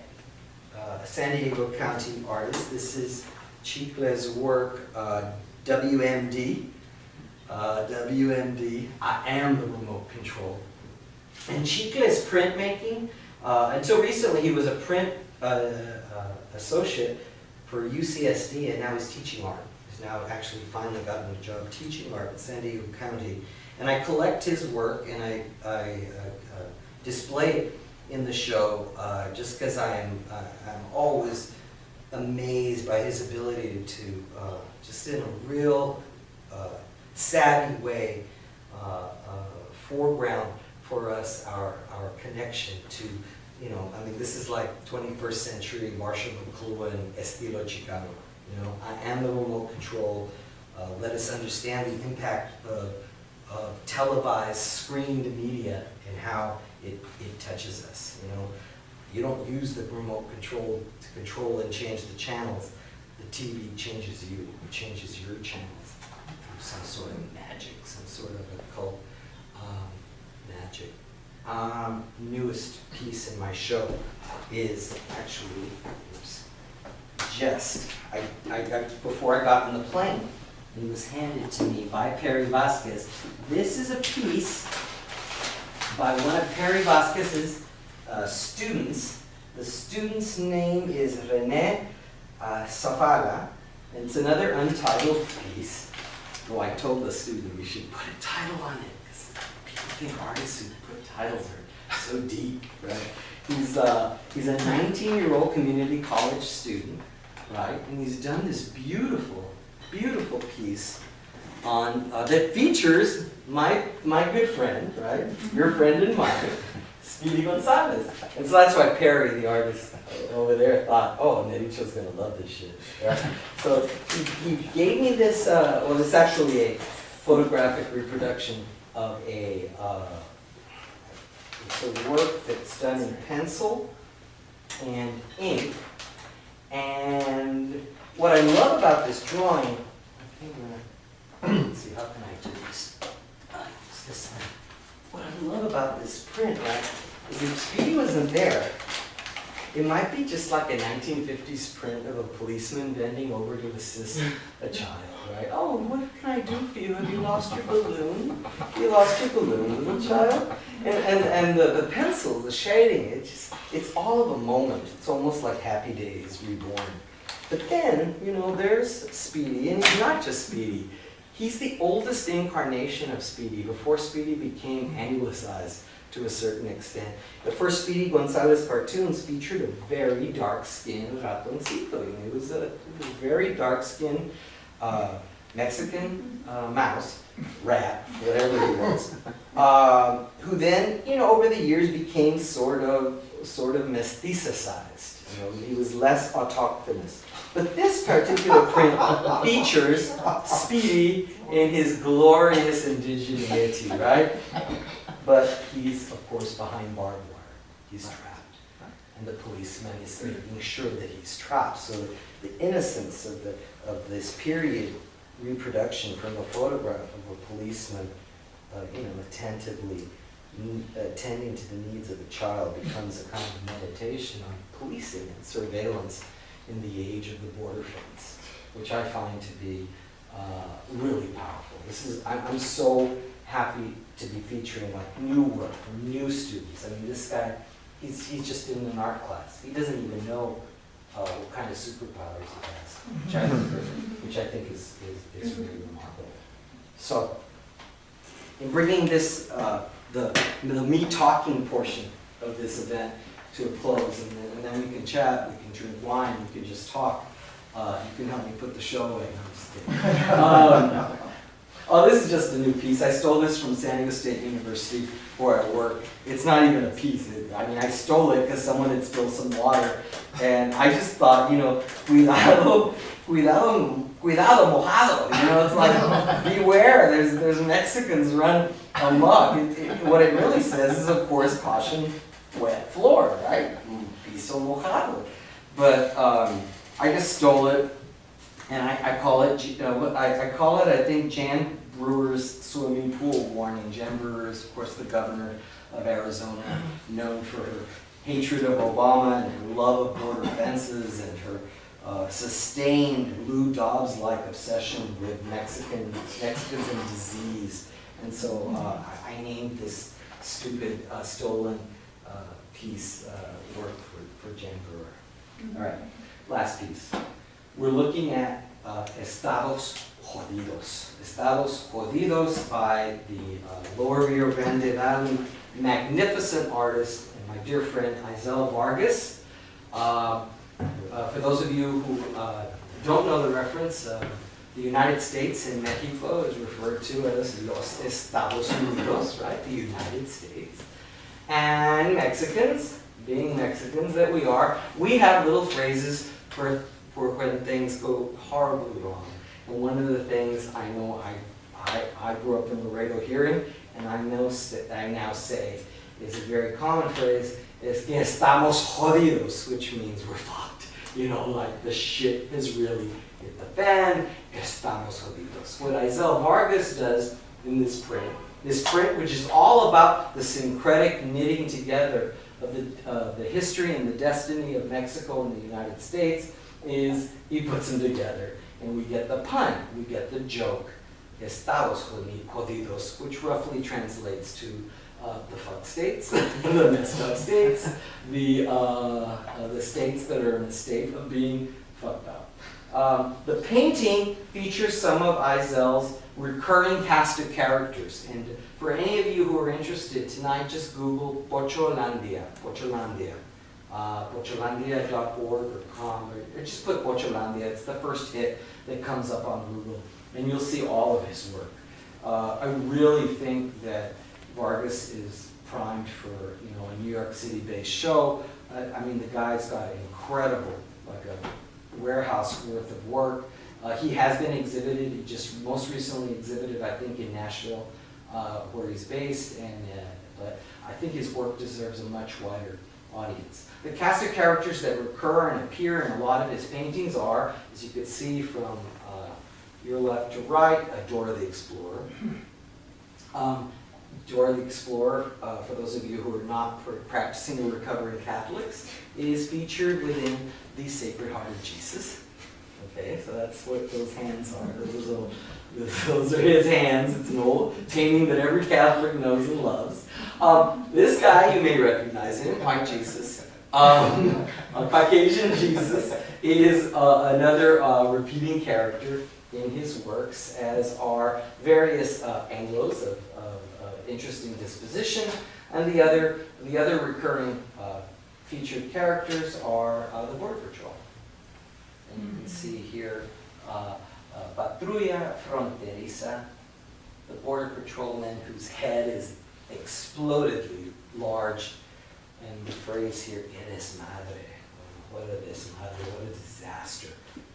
Speaker 4: a San Diego County artist. This is Chicle's work, WMD. WMD, I am the remote control. And Chicle's printmaking, until recently he was a print associate for UCSD, and now he's teaching art. He's now actually finally gotten a job teaching art in San Diego County. And I collect his work and I display it in the show just because I'm always amazed by his ability to, just in a real savvy way, foreground for us our connection to, this is like 21st century Marshall McLuhan estilo Chicano. I am the remote control. Let us understand the impact of televised, screened media and how it touches us. You don't use the remote control to control and change the channels. The TV changes you. It changes your channels through some sort of magic, some sort of occult magic. Newest piece in my show is actually before I got on the plane, it was handed to me by Perry Vasquez. This is a piece by one of Perry Vasquez's students. The student's name is René Safaga, and it's another untitled piece. Oh, I told the student we should put a title on it, because people think artists who put titles are so deep, right? He's a 19-year-old community college student, right? And he's done this beautiful, beautiful piece on that features my good friend, right? Your friend and mine, Speedy Gonzalez. And so that's why Perry, the artist over there, thought, oh, Nericcio's gonna love this shit. Right? So he gave me this, well, it's actually a photographic reproduction of it's a work that's done in pencil and ink. And what I love about this drawing, I think let's see, how can I do this? Use this one. What I love about this print, right, is if Speedy wasn't there, it might be just like a 1950s print of a policeman bending over to assist a child, right? Oh, what can I do for you? Have you lost your balloon? You lost your balloon, little child? And the pencil, the shading, it's all of a moment. It's almost like Happy Days reborn. But then, you know, there's Speedy, and he's not just Speedy. He's the oldest incarnation of Speedy, before Speedy became angulicized to a certain extent. The first Speedy Gonzalez cartoons featured a very dark-skinned ratoncito. It was a very dark-skinned Mexican mouse, rat, whatever he was, who then, you know, over the years became sort of mesticized. You know, he was less autochthonous. But this particular print features Speedy in his glorious indigeneity, right? But he's, of course, behind barbed wire. He's trapped. And the policeman is making sure that he's trapped. So the innocence of this period reproduction from a photograph of a policeman, you know, attentively attending to the needs of a child becomes a kind of meditation on policing and surveillance in the age of the border fence, which I find to be really powerful. I'm so happy to be featuring like new work from new students. I mean, this guy, he's just in an art class. He doesn't even know what kind of superpowers he has, which I think is really remarkable. So, in bringing this, the me talking portion of this event to a close, and then we can chat, we can drink wine, we can just talk. You can help me put the show away. No, I'm just kidding. Oh, this is just a new piece. I stole this from San Diego State University where I work. It's not even a piece. I mean, I stole it because someone had spilled some water. And I just thought, you know, cuidado mojado. You know, it's like, beware, there's Mexicans run amok. What it really says is, of course, caution wet floor, right? Piso mojado. But I just stole it. And I call it, I think, Jan Brewer's swimming pool warning. Jan Brewer is, of course, the governor of Arizona, known for her hatred of Obama and her love of border fences and her sustained Lou Dobbs-like obsession with Mexicans and disease. And so I named this stupid, stolen piece work for Jan Brewer. All right, last piece. We're looking at Estados Jodidos. Estados Jodidos by the Lower Rio Grande Valley magnificent artist and my dear friend Isel Vargas. For those of you who don't know the reference, the United States in Mexico is referred to as Los Estados Unidos, right? The United States. And Mexicans, being Mexicans that we are, we have little phrases for when things go horribly wrong. And one of the things I know I grew up in Laredo hearing, and I now say is a very common phrase, is que estamos jodidos, which means we're fucked. You know, like the shit has really hit the fan, estamos jodidos. What Isel Vargas does in this print, which is all about the syncretic knitting together of the history and the destiny of Mexico and the United States, is he puts them together, and we get the pun, we get the joke, Estados Jodidos, which roughly translates to the fuck states, the messed up states, the states that are in a state of being fucked up. The painting features some of Eisel's recurring cast of characters, and for any of you who are interested tonight, just Google Pocholandia, pocholandia.org or com, or just put Pocholandia. It's the first hit that comes up on Google, and you'll see all of his work. I really think that Vargas is primed for a New York City-based show. I mean, the guy's got incredible, like a warehouse worth of work. He has been exhibited. He just most recently exhibited, I think, in Nashville, where he's based, but I think his work deserves a much wider audience. The cast of characters that recur and appear in a lot of his paintings are, as you can see from your left to right, Dora the Explorer. Dora the Explorer, for those of you who are not practicing or recovering Catholics, is featured within the Sacred Heart of Jesus. Okay, so that's what those hands are. Those are his hands. It's an old painting that every Catholic knows and loves. This guy, you may recognize him, White Jesus. Caucasian Jesus is another repeating character in his works, as are various Anglos of interesting disposition, and the other recurring featured characters are the Border Patrol. And you can see here, Patrulla Fronteriza, the border patrolman whose head is explodedly large, and the phrase here, eres madre, what a desmadre, what a disaster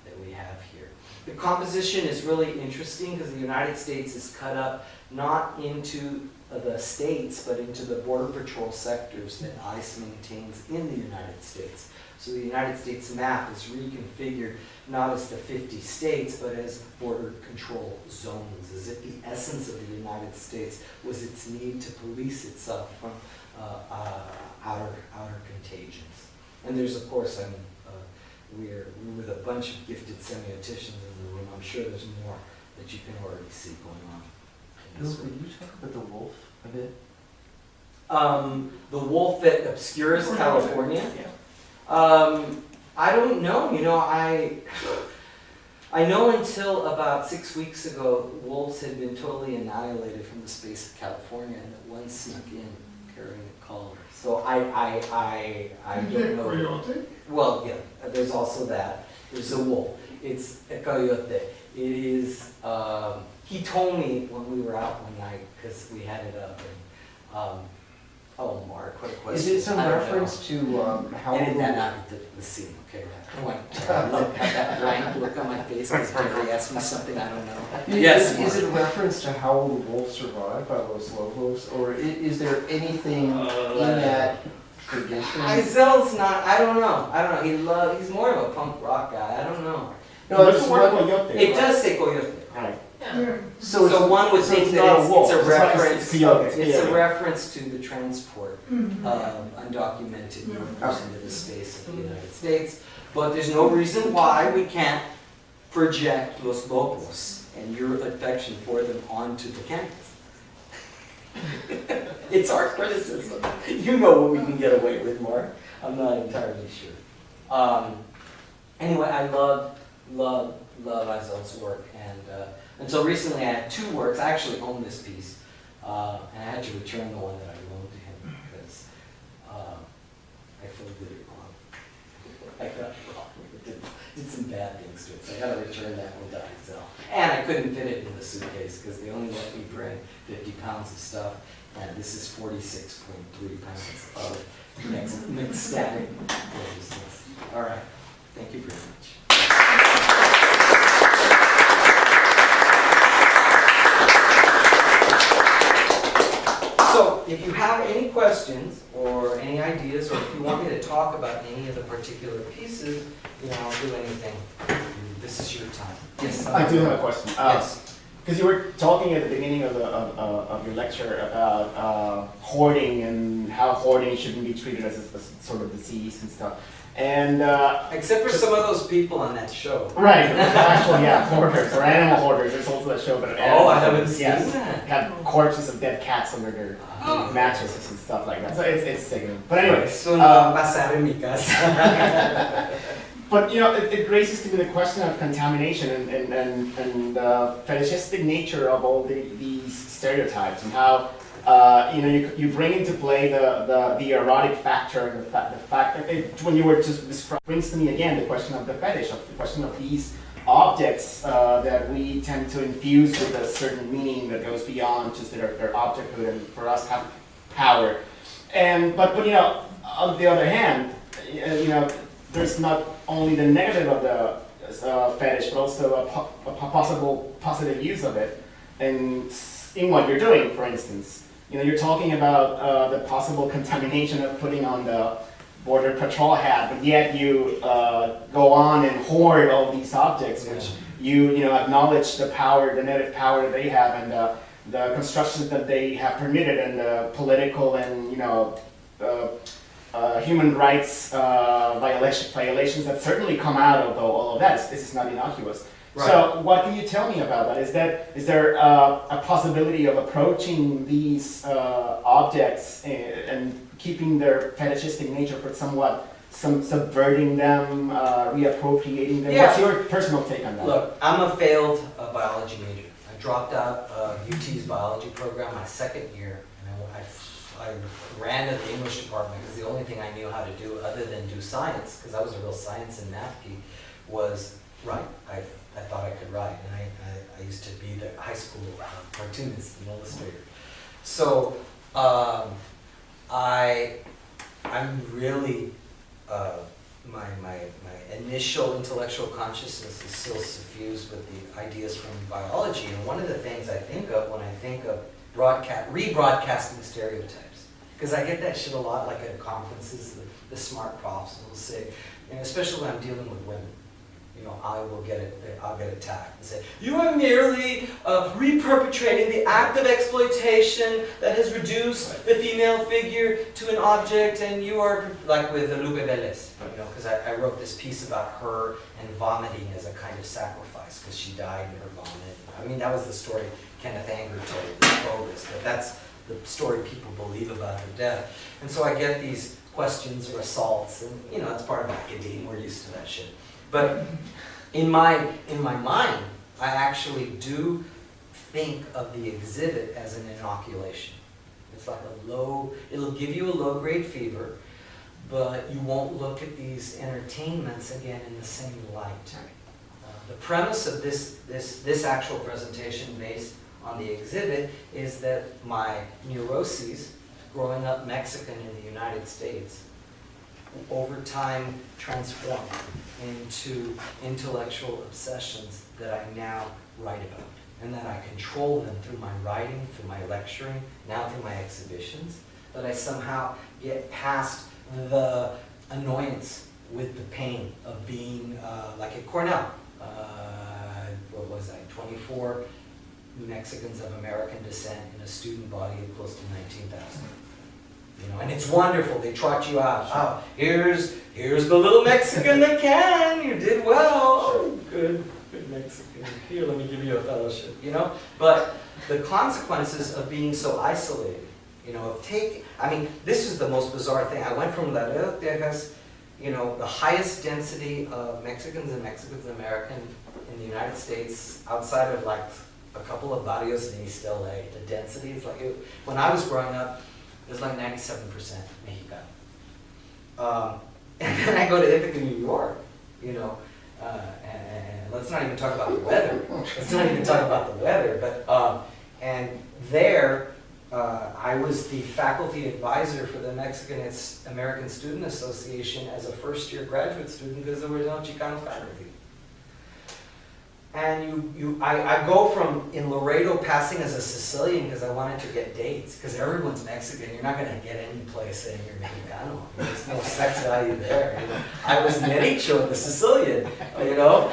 Speaker 4: that we have here. The composition is really interesting because the United States is cut up not into the states, but into the border patrol sectors that ICE maintains in the United States. So the United States map is reconfigured not as the 50 states, but as border control zones, as if the essence of the United States was its need to police itself from outer contagions. And there's, of course, we're with a bunch of gifted semioticians in the room. I'm sure there's more that you can already see going on.
Speaker 3: Bill, could you talk about the wolf a bit?
Speaker 4: The wolf that obscures California?
Speaker 3: Yeah.
Speaker 4: I don't know. I know until about 6 weeks ago, wolves had been totally annihilated from the space of California, and that one snuck in carrying a collar. So I don't know.
Speaker 5: Coyote?
Speaker 4: Well, yeah, there's also that. There's a wolf. It's a coyote. It is, he told me when we were out one night, because we had it up, and, oh, Mark, what a question.
Speaker 3: Is it some
Speaker 4: I don't
Speaker 3: reference to how
Speaker 4: Edit that out of the scene, okay? Have that look on my face because Barry asked me something I don't know. Yes,
Speaker 3: Is it a
Speaker 4: Mark.
Speaker 3: reference to how the wolf survived by Los Lobos, or is there anything in that tradition?
Speaker 4: Eisel's not, I don't know. He's more of a punk rock guy, I don't know.
Speaker 3: No,
Speaker 1: It's
Speaker 3: it's
Speaker 1: the word
Speaker 3: what,
Speaker 1: coyote.
Speaker 4: It does say coyote.
Speaker 1: Right.
Speaker 5: Yeah.
Speaker 4: So one would
Speaker 3: so
Speaker 4: think
Speaker 3: it's
Speaker 4: that
Speaker 3: not a wolf.
Speaker 4: it's a
Speaker 3: It's not-
Speaker 4: reference,
Speaker 1: coyote.
Speaker 4: it's a
Speaker 1: Yeah.
Speaker 4: reference to the transport
Speaker 5: Mhm.
Speaker 4: undocumented
Speaker 5: Yeah.
Speaker 4: workers into the space of the United States. But there's no reason why we can't project Los Lobos and your affection for them onto the campus. It's our criticism. You know what we can get away with, Mark. I'm not entirely sure. Anyway, I love Eisel's work, and until recently I had two works. I actually own this piece, and I had to return the one that I loaned to him because I folded it wrong. I got it wrong. It did some bad things to it, so I got to return that one to Eisel. And I couldn't fit it in the suitcase because they only let me bring 50 pounds of stuff, and this is 46.3 pounds of Mextasy resistance. All right, thank you very much. So, if you have any questions or any ideas, or if you want me to talk about any of the particular pieces, I'll do anything. This is your time. Yes.
Speaker 1: I do have a question.
Speaker 4: Yes.
Speaker 1: because you were talking at the beginning of your lecture about hoarding and how hoarding shouldn't be treated as a sort of disease and stuff. And
Speaker 4: Except for some of those people on that show.
Speaker 1: right, actually, yeah, hoarders or animal hoarders. There's also that show, but
Speaker 4: Oh, I haven't seen
Speaker 1: yes,
Speaker 4: that.
Speaker 1: have corpses of dead cats under their mattresses and stuff like that. So it's sickening. But anyway,
Speaker 4: Eso no va a pasar en mi casa.
Speaker 1: but you know, it raises to me the question of contamination and fetishistic nature of all these stereotypes and how you know you bring into play the erotic factor, the fact that when you were just describing, brings to me again the question of the fetish, of the question of these objects that we tend to infuse with a certain meaning that goes beyond just their objecthood and for us have power. And but you know, on the other hand, you know, there's not only the negative of the fetish, but also a possible positive use of it in what you're doing. For instance, you know, you're talking about the possible contamination of putting on the border patrol hat, but yet you go on and hoard all these objects, which you know acknowledge the power, the negative power that they have, and the constructions that they have permitted, and the political and you know human rights violations that certainly come out of all of that. This is not innocuous.
Speaker 4: Right.
Speaker 1: So what can you tell me about that? Is there a possibility of approaching these objects and keeping their fetishistic nature, but somewhat subverting them, reappropriating them?
Speaker 4: Yeah.
Speaker 1: What's your personal take on that?
Speaker 4: Look, I'm a failed biology major. I dropped out of UT's biology program my second year, and I ran to the English department because the only thing I knew how to do other than do science, because I was a real science and math geek, was write. I thought I could write, and I used to be the high school cartoonist and illustrator. So I'm really my initial intellectual consciousness is still suffused with the ideas from biology, and one of the things I think of when I think of rebroadcasting stereotypes, because I get that shit a lot, like at conferences, the smart profs will say, and especially when I'm dealing with women, you know, I'll get attacked and say, you are merely reperpetrating the act of exploitation that has reduced the female figure to an object, and you are, like with Lupe Vélez, you know, because I wrote this piece about her and vomiting as a kind of sacrifice, because she died in her vomit. I mean, that was the story Kenneth Anger told, this bogus, but that's the story people believe about her death. And so I get these questions or assaults, and you know, it's part of academia, we're used to that shit. But in my mind, I actually do think of the exhibit as an inoculation. It's like it'll give you a low-grade fever, but you won't look at these entertainments again in the same light. The premise of this actual presentation based on the exhibit is that my neuroses, growing up Mexican in the United States, over time transform into intellectual obsessions that I now write about, and that I control them through my writing, through my lecturing, now through my exhibitions, that I somehow get past the annoyance with the pain of being like at Cornell. What was I, 24 Mexicans of American descent in a student body of close to 19,000. You know, and it's wonderful. They trot you out. Oh, here's the little Mexican that can. You did well. Oh, good Mexican. Here, let me give you a fellowship. You know, but the consequences of being so isolated. You know, I mean, this is the most bizarre thing. I went from Laredo, Texas, you know, the highest density of Mexicans and Mexican-American in the United States, outside of like a couple of barrios in East LA. The density is like, when I was growing up, it was like 97% Mexicano. And then I go to Ithaca, New York, you know, and let's not even talk about the weather. Let's not even talk about the weather, but, and there, I was the faculty advisor for the Mexican American Student Association as a first-year graduate student because there was no Chicano faculty. And I go from in Laredo passing as a Sicilian because I wanted to get dates, because everyone's Mexican. You're not going to get any place saying you're Mexicano. There's no sex value there. You know? I was Nericcio, the Sicilian, you know.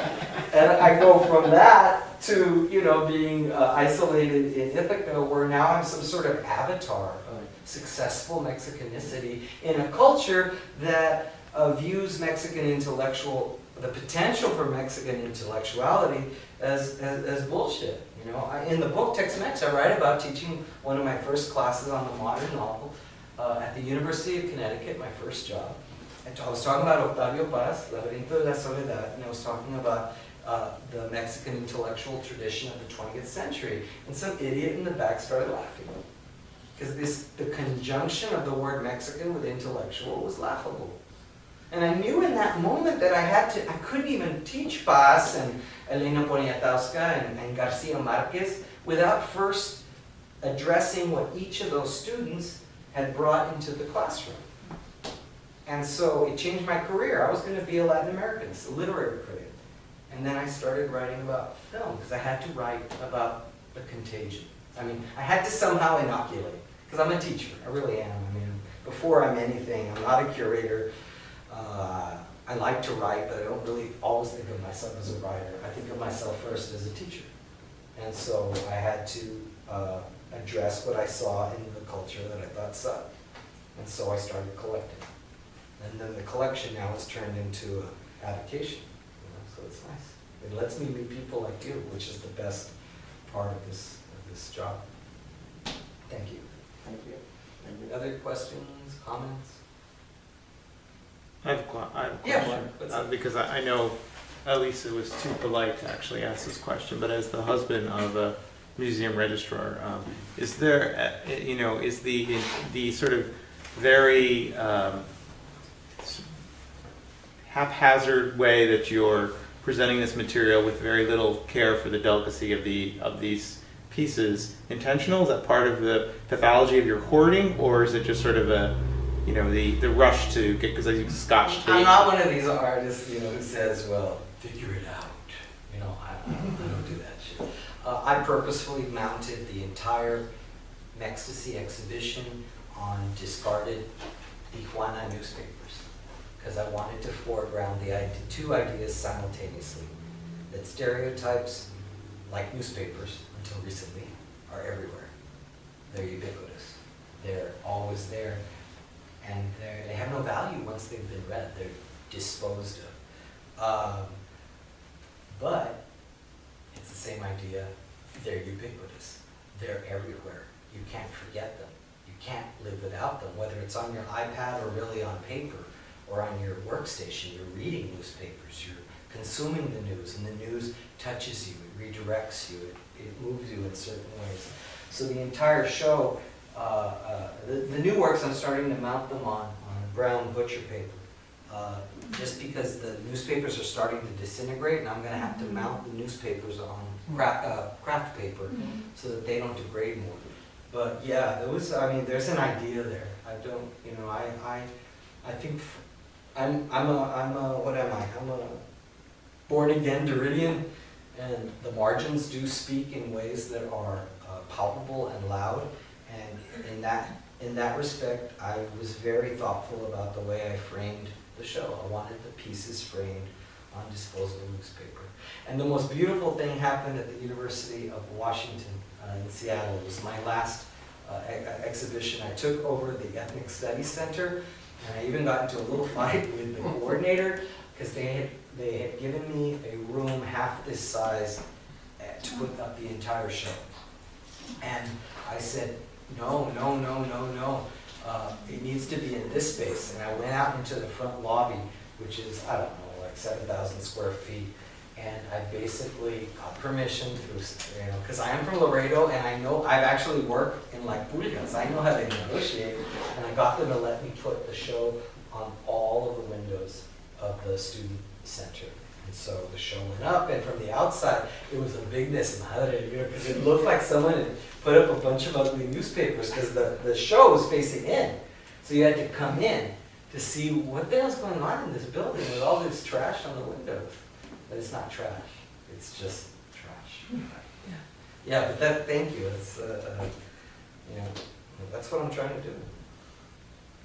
Speaker 4: And I go from that to, you know, being isolated in Ithaca, where now I'm some sort of avatar of successful Mexicanicity in a culture that views Mexican the potential for Mexican intellectuality as bullshit. You know, in the book Tex-Mex, I write about teaching one of my first classes on the modern novel at the University of Connecticut, my first job. I was talking about Octavio Paz, Laberinto de la Soledad, and I was talking about the Mexican intellectual tradition of the 20th century. And some idiot in the back started laughing. Because the conjunction of the word Mexican with intellectual was laughable. And I knew in that moment that I couldn't even teach Paz and Elena Poniatowska and Garcia Marquez without first addressing what each of those students had brought into the classroom. And so it changed my career. I was going to be a Latin Americanist, a literary critic. And then I started writing about film, because I had to write about the contagion. I mean, I had to somehow inoculate, because I'm a teacher. I really am. I mean, before I'm anything, I'm not a curator. I like to write, but I don't really always think of myself as a writer. I think of myself first as a teacher. And so I had to address what I saw in the culture that I thought sucked. And so I started collecting. And then the collection now has turned into an avocation. You know, so it's nice. It lets me meet people like you, which is the best part of this job. Thank you.
Speaker 3: Thank you.
Speaker 4: Any other questions, comments?
Speaker 5: I have a question.
Speaker 4: Yeah, what's up?
Speaker 5: Because I know Elisa was too polite to actually ask this question, but as the husband of a museum registrar, is there, is the sort of very haphazard way that you're presenting this material with very little care for the delicacy of these pieces intentional? Is that part of the pathology of your hoarding, or is it just sort of the rush to get, because I use Scotch tape?
Speaker 4: I'm not one of these artists, who says, well, figure it out. I don't do that shit. I purposefully mounted the entire Mextasy exhibition on discarded Tijuana newspapers, because I wanted to foreground two ideas simultaneously, that stereotypes, like newspapers until recently, are everywhere. They're ubiquitous. They're always there. And they have no value once they've been read. They're disposed of. But it's the same idea. They're ubiquitous. They're everywhere. You can't forget them. You can't live without them, whether it's on your iPad or really on paper or on your workstation. You're reading newspapers. You're consuming the news, and the news touches you. It redirects you. It moves you in certain ways. So the entire show, the new works, I'm starting to mount them on brown butcher paper, just because the newspapers are starting to disintegrate, and I'm going to have to mount the newspapers on craft paper so that they don't degrade more. But yeah, there's an idea there. I don't, I think what am I? I'm a born again Derridian, and the margins do speak in ways that are palpable and loud. And in that respect, I was very thoughtful about the way I framed the show. I wanted the pieces framed on disposable newspaper. And the most beautiful thing happened at the University of Washington in Seattle. It was my last exhibition. I took over the Ethnic Studies Center, and I even got into a little fight with the coordinator, because they had given me a room half this size to put up the entire show. And I said, no. It needs to be in this space. And I went out into the front lobby, which is, I don't know, like 7,000 square feet. And I basically got permission through, because I am from Laredo, and I know I've actually worked in like Pulgas. I know how they negotiate. And I got them to let me put the show on all of the windows of the student center. And so the show went up, and from the outside, it was a big desmadre, because it looked like someone had put up a bunch of ugly newspapers, because the show was facing in. So you had to come in to see what the hell's going on in this building with all this trash on the windows. But it's not trash. It's just trash. Yeah, but thank you. It's, that's what I'm trying to do.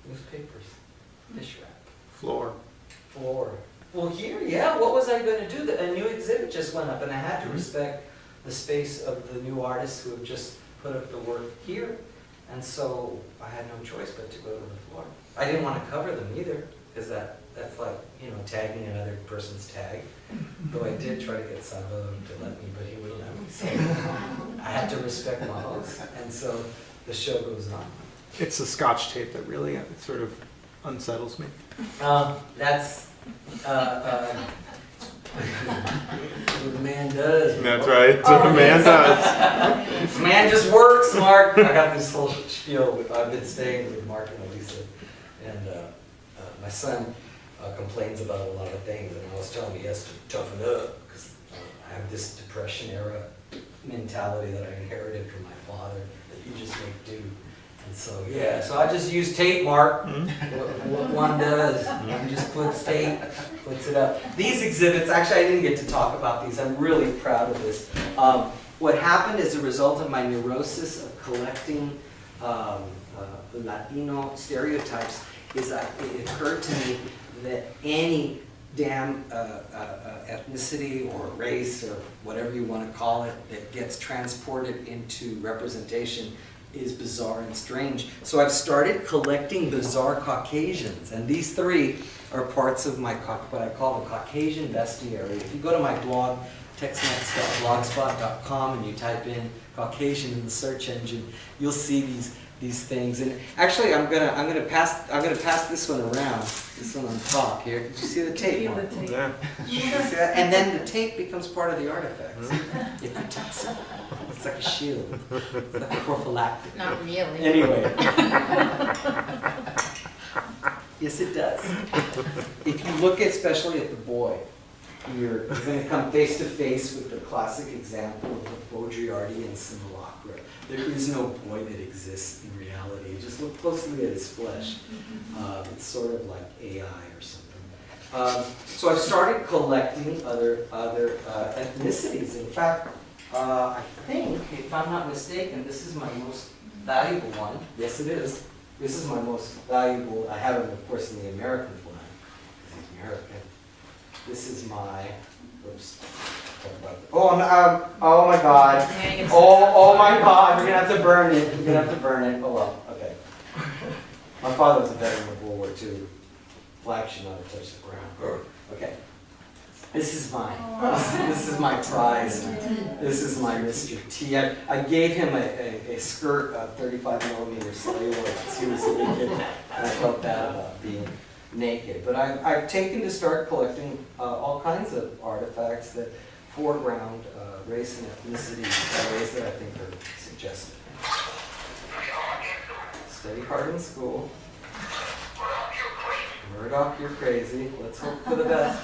Speaker 4: Newspapers, fish wrap.
Speaker 5: Floor.
Speaker 4: Well, here, yeah, what was I going to do? A new exhibit just went up, and I had to respect the space of the new artists who have just put up the work here. And so I had no choice but to go to the floor. I didn't want to cover them either, because that's like, you know, tagging another person's tag. Though I did try to get Salvador to let me, but he wouldn't let me. So I had to respect my host. And so the show goes on.
Speaker 5: It's the Scotch tape that really sort of unsettles me.
Speaker 4: That's what the man does.
Speaker 5: That's right. That's what a man does.
Speaker 4: Man just works, Mark. I got this whole spiel. I've been staying with Mark and Elisa, and my son complains about a lot of things, and I was telling him he has to toughen up because I have this Depression era mentality that I inherited from my father that you just make do. And so yeah, so I just use tape, Mark. What one does, one just puts tape, puts it up. These exhibits, actually, I didn't get to talk about these. I'm really proud of this. What happened as a result of my neurosis of collecting Latino stereotypes is that it occurred to me that any damn ethnicity or race or whatever you want to call it that gets transported into representation is bizarre and strange. So I've started collecting bizarre Caucasians, and these three are parts of my what I call the Caucasian bestiary. If you go to my blog, textnext.blogspot.com, and you type in Caucasian in the search engine, you'll see these things. And actually, I'm gonna pass this one around. This one on top here. Did you see the tape? Mark?
Speaker 5: Yeah.
Speaker 4: You see that? And then the tape becomes part of the artifacts. It protects it. It's like a shield. It's like a prophylactic.
Speaker 6: Not really.
Speaker 4: Anyway. Yes, it does. If you look especially at the boy, you're going to come face to face with the classic example of the Baudrillardian simulacra. There is no boy that exists in reality. Just look closely at his flesh. It's sort of like AI or something. So I've started collecting other ethnicities. In fact, I think, if I'm not mistaken, this is my most valuable one. Yes, it is. This is my most valuable. I have it, of course, in the American flag, because he's American. This is my, oops. Oh my God. Oh my God, we're gonna have to burn it. We're gonna have to burn it. Oh well, okay. My father was a veteran of World War II. Flag should not have touched the ground. Okay. This is mine. This is my prize. This is my Mr. T. I gave him a skirt of 35mm celluloid because he was naked, and I felt bad about being naked. But I've taken to start collecting all kinds of artifacts that foreground race and ethnicity in ways that I think are suggestive. Study hard in school. Murdoch, you're crazy. Let's hope for the best.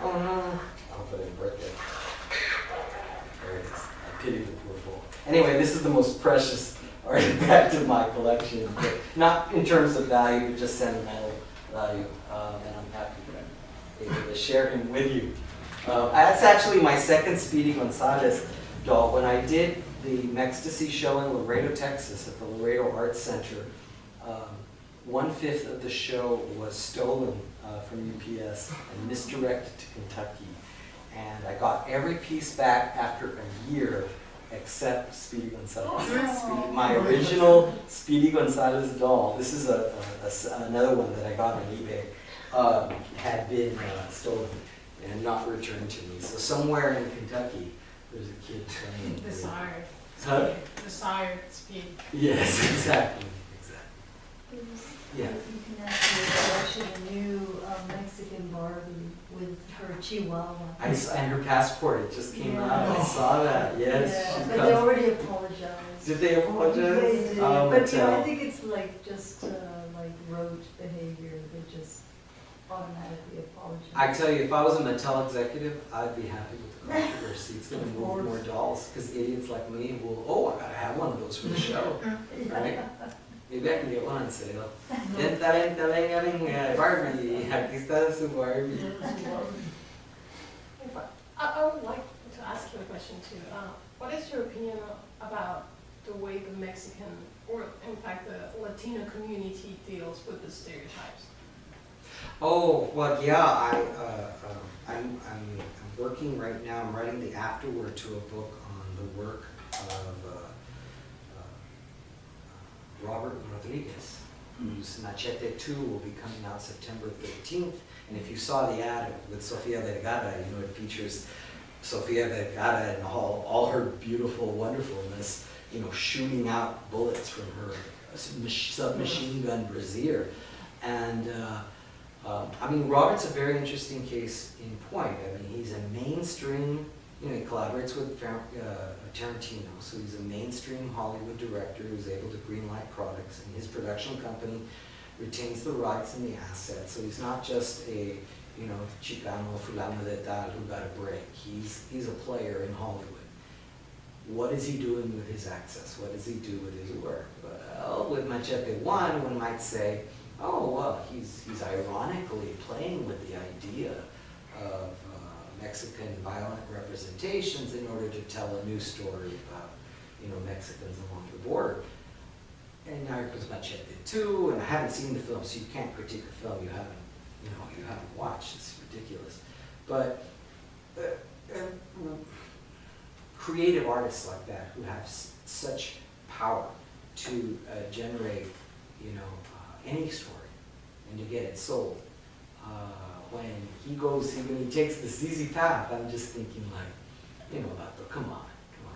Speaker 4: Oh no. I'll put in birthday. There it is. I pity the poor fool. Anyway, this is the most precious artifact of my collection. But not in terms of value, but just sentimental value. And I'm happy that I'm able to share him with you. That's actually my second Speedy Gonzalez doll. When I did the Mextasy show in Laredo, Texas, at the Laredo Arts Center, 1/5 of the show was stolen from UPS and misdirected to Kentucky. And I got every piece back after a year except Speedy Gonzalez. My original Speedy Gonzalez doll, this is another one that I got on eBay, had been stolen and not returned to me. So somewhere in Kentucky, there's a kid trained.
Speaker 6: Desired.
Speaker 4: Huh?
Speaker 6: Desired speed.
Speaker 4: Yes, exactly. Yeah.
Speaker 7: You can actually collection a new Mexican Barbie with her Chihuahua.
Speaker 4: And her passport, it just came out. I
Speaker 7: Yeah.
Speaker 4: saw that, yes.
Speaker 7: Yeah,
Speaker 4: She
Speaker 7: but
Speaker 4: comes-
Speaker 7: they already apologized.
Speaker 4: Did they apologize?
Speaker 7: They did,
Speaker 4: Oh,
Speaker 7: but you know, I
Speaker 4: Mattel.
Speaker 7: think it's like just like rote behavior. They just automatically apologize.
Speaker 4: I tell you, if I was a Mattel executive, I'd be happy with the controversy. It's going to move more dolls because idiots like me will, oh, I gotta have one of those for the show, right? Maybe I can get one on sale. Venta, venta, venga, venga, Barbie. Aquí está su Barbie.
Speaker 8: I would like to ask you a question too. What is your opinion about the way the Mexican, or in fact the Latino community deals with the stereotypes?
Speaker 4: Oh, well, yeah, I'm working right now, I'm writing the afterword to a book on the work of Robert Rodriguez, whose Machete 2 will be coming out September 13th. And if you saw the ad with Sofia Vergara, you know, it features Sofia Vergara and all her beautiful wonderfulness, you know, shooting out bullets from her submachine gun brassiere. And I mean, Robert's a very interesting case in point. I mean, he's a mainstream, you know, he collaborates with Tarantino, so he's a mainstream Hollywood director who's able to greenlight products, and his production company retains the rights and the assets. So he's not just a, you know, Chicano fulano de tal who got a break. He's a player in Hollywood. What is he doing with his access? What does he do with his work? Well, with Machete 1, one might say, oh, well, he's ironically playing with the idea of Mexican violent representations in order to tell a new story about, you know, Mexicans along the border. And now here comes Machete 2, and I haven't seen the film, so you can't critique a film you haven't watched. It's ridiculous. But creative artists like that who have such power to generate, you know, any story and to get it sold. When he takes this easy path, I'm just thinking like, you know, come on.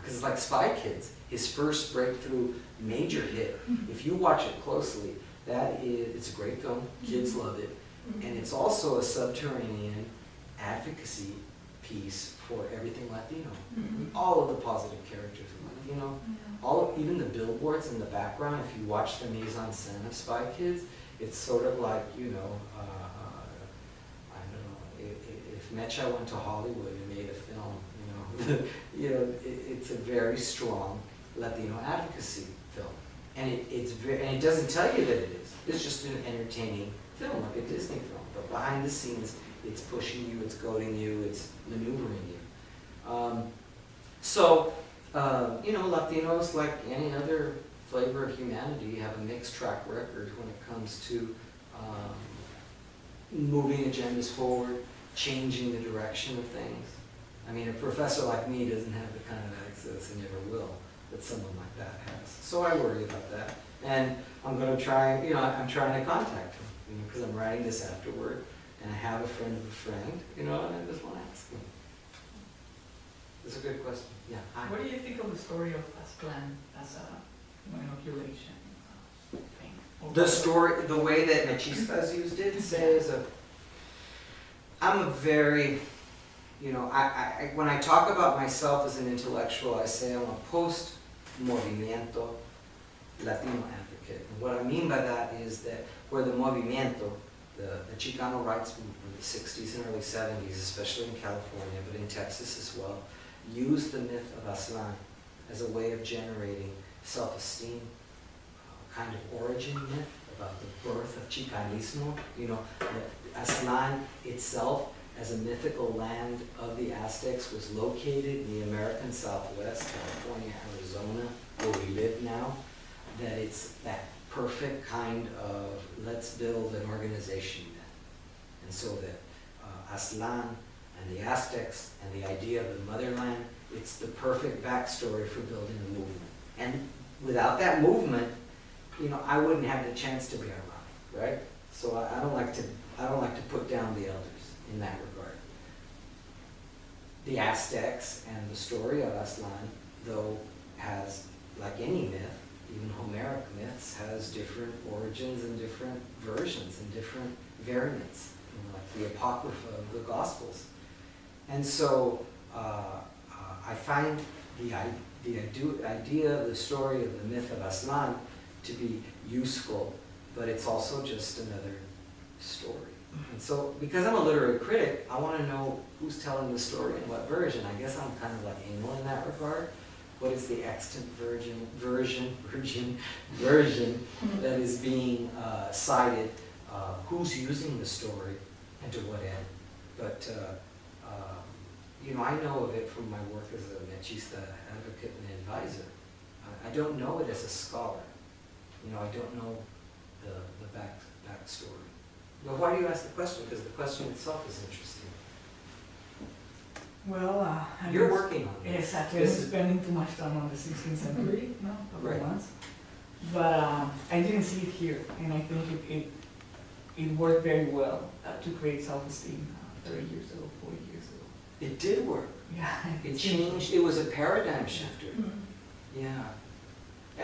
Speaker 4: Because it's like Spy Kids, his first breakthrough major hit. If you watch it closely, it's a great film, kids love it. And it's also a subterranean advocacy piece for everything Latino. All of the positive characters are Latino. Even the billboards in the background, if you watch the mise en scène of Spy Kids, it's sort of like, you know, I don't know, if Mecha went to Hollywood and made a film, you know, it's a very strong Latino advocacy film. And it doesn't tell you that it is. It's just an entertaining film, like a Disney film. But behind the scenes, it's pushing you, it's goading you, it's maneuvering you. You know, Latinos, like any other flavor of humanity, have a mixed track record when it comes to moving agendas forward, changing the direction of things. I mean, a professor like me doesn't have the kind of access, and never will, that someone like that has. So I worry about that. And I'm going to try, you know, I'm trying to contact him, because I'm writing this afterward, and I have a friend of a friend, you know, and I just want to ask him. It's a good question. Yeah. Hi.
Speaker 6: What do you think of the story of Aztlán as a inoculation thing?
Speaker 4: The story, the way that Mextasy used it, says, I'm a very, you know, when I talk about myself as an intellectual, I say I'm a post-movimiento Latino advocate. And what I mean by that is that where the movimiento, the Chicano rights movement in the 60s and early 70s, especially in California, but in Texas as well, used the myth of Aztlán as a way of generating self-esteem, kind of origin myth about the birth of Chicanismo. You know, Aztlán itself, as a mythical land of the Aztecs, was located in the American Southwest, California, Arizona, where we live now. That it's that perfect kind of let's build an organization myth. And so that Aztlán and the Aztecs and the idea of the motherland, it's the perfect backstory for building a movement. And without that movement, you know, I wouldn't have the chance to be around, right? So I don't like to put down the elders in that regard. The Aztecs and the story of Aztlán, though, has, like any myth, even Homeric myths, has different origins and different versions and different variants, you know, like the Apocrypha of the Gospels. And so I find the idea of the story of the myth of Aztlán to be useful, but it's also just another story. And so, because I'm a literary critic, I want to know who's telling the story and what version. I guess I'm kind of like anal in that regard. What is the extant version that is being cited? Who's using the story and to what end? But you know, I know of it from my work as a Mechista advocate and advisor. I don't know it as a scholar. You know, I don't know the backstory.
Speaker 2: Well, why do you ask the question? Because the question itself is interesting.
Speaker 6: Well,
Speaker 2: You're working on this.
Speaker 6: Exactly,
Speaker 2: This
Speaker 6: I'm
Speaker 2: is-
Speaker 6: spending too much time on the 16th century, no, couple
Speaker 2: Right.
Speaker 6: of months. But I didn't see it here, and I think it worked very well to create self-esteem 30 years ago, 40 years ago.
Speaker 2: It did work.
Speaker 6: Yeah.
Speaker 2: It changed, it was a paradigm shifter. Yeah.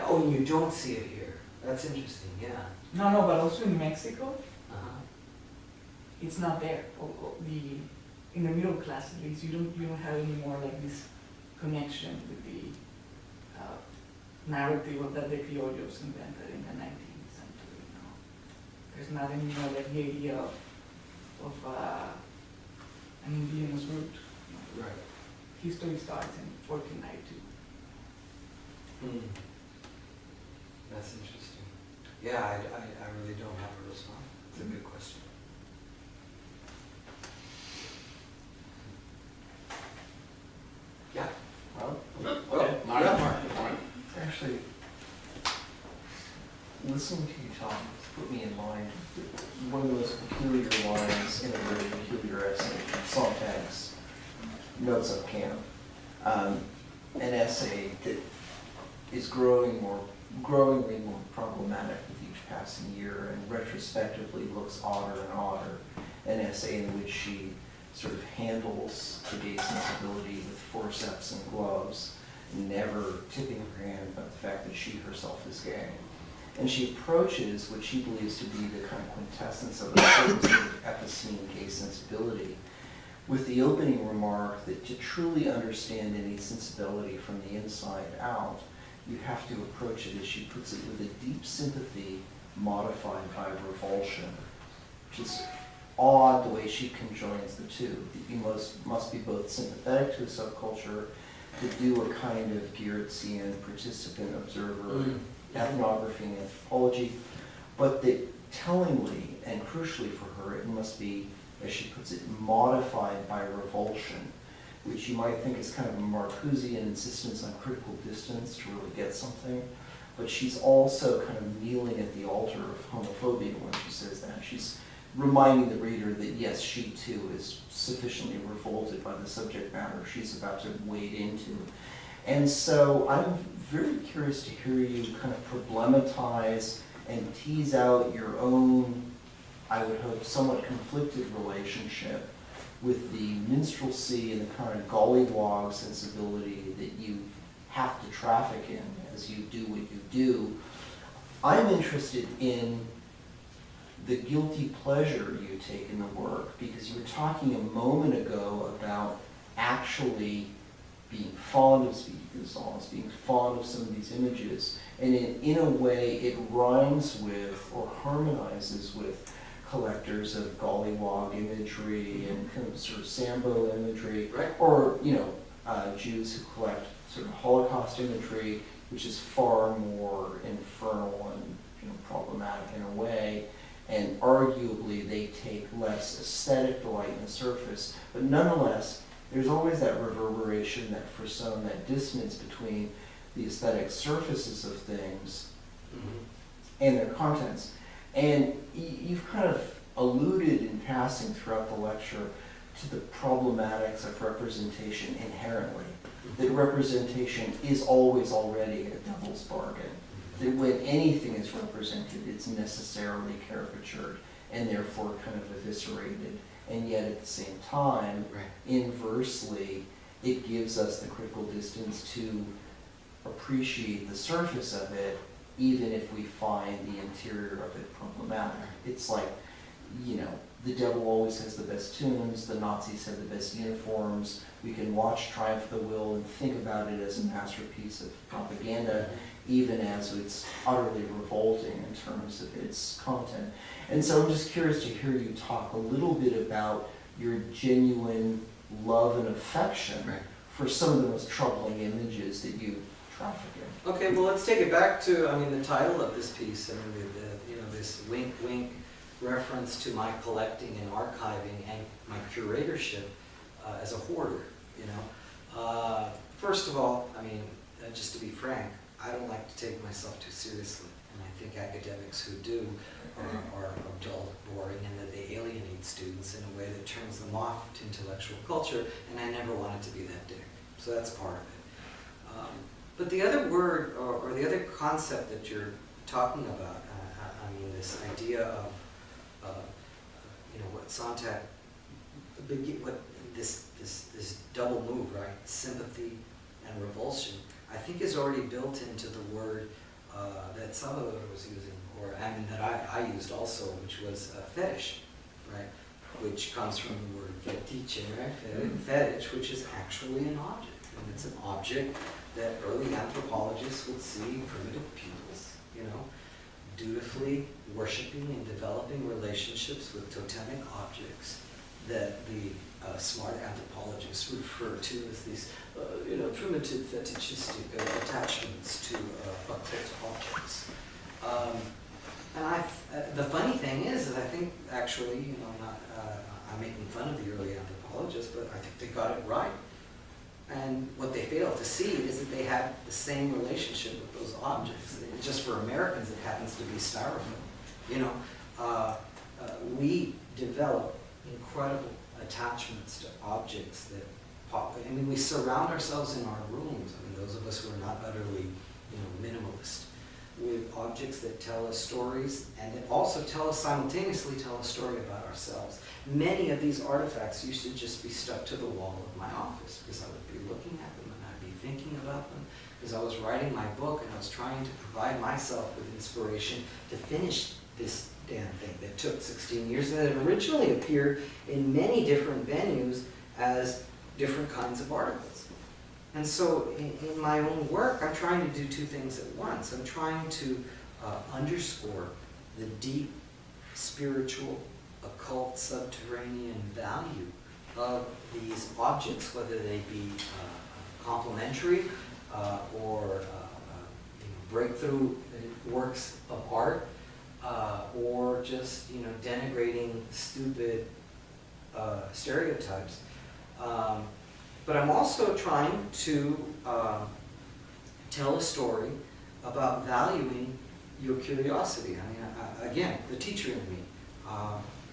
Speaker 2: Oh, and you don't see it here. That's interesting, yeah.
Speaker 6: No, but also in Mexico,
Speaker 2: Uh-huh.
Speaker 6: it's not there. In the middle class, at least, you don't have any more like this connection with the narrative that the criollos invented in the 19th century. No? There's not any more like the idea of an indigenous root. You know?
Speaker 2: Right.
Speaker 6: History starts in 1492.
Speaker 2: Hmm. That's interesting. Yeah, I really don't have a response. It's a good question. Yeah.
Speaker 3: Well,
Speaker 1: Okay, Mark,
Speaker 2: Yeah.
Speaker 1: Mark.
Speaker 3: actually, listening to you talk put me in mind one of the most peculiar lines in a very peculiar essay, Sontag's Notes of Camp. An essay that is growingly more problematic with each passing year and retrospectively looks odder and odder. An essay in which she sort of handles the gay sensibility with forceps and gloves, never tipping her hand about the fact that she herself is gay. And she approaches what she believes to be the kind of quintessence of a certain sort of epicene gay sensibility with the opening remark that to truly understand any sensibility from the inside out, you have to approach it, as she puts it, with a deep sympathy modified by revulsion, which is odd the way she conjoins the two. You must be both sympathetic to a subculture, to do a kind of Geertzian participant observer ethnography and anthropology, but that tellingly and crucially for her, it must be, as she puts it, modified by revulsion, which you might think is kind of a Marcusean insistence on critical distance to really get something, but she's also kind of kneeling at the altar of homophobia when she says that. She's reminding the reader that yes, she too is sufficiently revolted by the subject matter she's about to wade into. And so I'm very curious to hear you kind of problematize and tease out your own, I would hope, somewhat conflicted relationship with the minstrelsy and the kind of gollywog sensibility that you have to traffic in as you do what you do. I'm interested in the guilty pleasure you take in the work, because you were talking a moment ago about actually being fond of speaking to the songs, being fond of some of these images, and in a way it rhymes with or harmonizes with collectors of gollywog imagery and kind of sort of Sambo imagery,
Speaker 2: Right.
Speaker 3: or Jews who collect sort of Holocaust imagery, which is far more infernal and problematic in a way, and arguably they take less aesthetic delight in the surface, but nonetheless there's always that reverberation, that frisson, that dissonance between the aesthetic surfaces of things and their contents. And you've kind of alluded in passing throughout the lecture to the problematics of representation inherently. That representation is always already a devil's bargain. That when anything is represented, it's necessarily caricatured and therefore kind of eviscerated. And yet at the same time,
Speaker 2: Right.
Speaker 3: inversely, it gives us the critical distance to appreciate the surface of it, even if we find the interior of it problematic. It's like, the devil always has the best tunes, the Nazis have the best uniforms, we can watch Triumph of the Will and think about it as a masterpiece of propaganda, even as it's utterly revolting in terms of its content. And so I'm just curious to hear you talk a little bit about your genuine love and affection
Speaker 2: Right.
Speaker 3: for some of the most troubling images that you traffic in.
Speaker 2: Okay, well, let's take it back to, the title of this piece, this wink, wink reference to my collecting and archiving and my curatorship as a hoarder, First of all, just to be frank, I don't like to take myself too seriously, and I think academics who do are dull, boring, and that they alienate students in a way that turns them off to intellectual culture, and I never wanted to be that dick. So that's part of it. But the other word, or the other concept that you're talking about, I mean, this idea of, what Sontag, what this double move, right? Sympathy and revulsion, I think is already built into the word that Salvador was using, or I mean that I used also, which was fetish, right? Which comes from the word fetiche, right? Fetish, which is actually an object, and it's an object that early anthropologists would see primitive peoples, dutifully worshiping and developing relationships with totemic objects that the smart anthropologists refer to as these, primitive fetichistic attachments to occult objects. And the funny thing is that I think actually, I'm making fun of the early anthropologists, but I think they got it right. And what they fail to see is that they had the same relationship with those objects. Just for Americans, it happens to be styrofoam. We develop incredible attachments to objects that pop. I mean, we surround ourselves in our rooms. I mean, those of us who are not utterly, minimalist, with objects that tell us stories and that also simultaneously tell a story about ourselves. Many of these artifacts used to just be stuck to the wall of my office because I would be looking at them and I'd be thinking about them because I was writing my book and I was trying to provide myself with inspiration to finish this damn thing that took 16 years and that originally appeared in many different venues as different kinds of articles. And so in my own work, I'm trying to do two things at once. I'm trying to underscore the deep spiritual, occult, subterranean value of these objects, whether they be complementary or breakthrough works of art, or just denigrating stupid stereotypes. But I'm also trying to tell a story about valuing your curiosity. I mean, again, the teacher in me.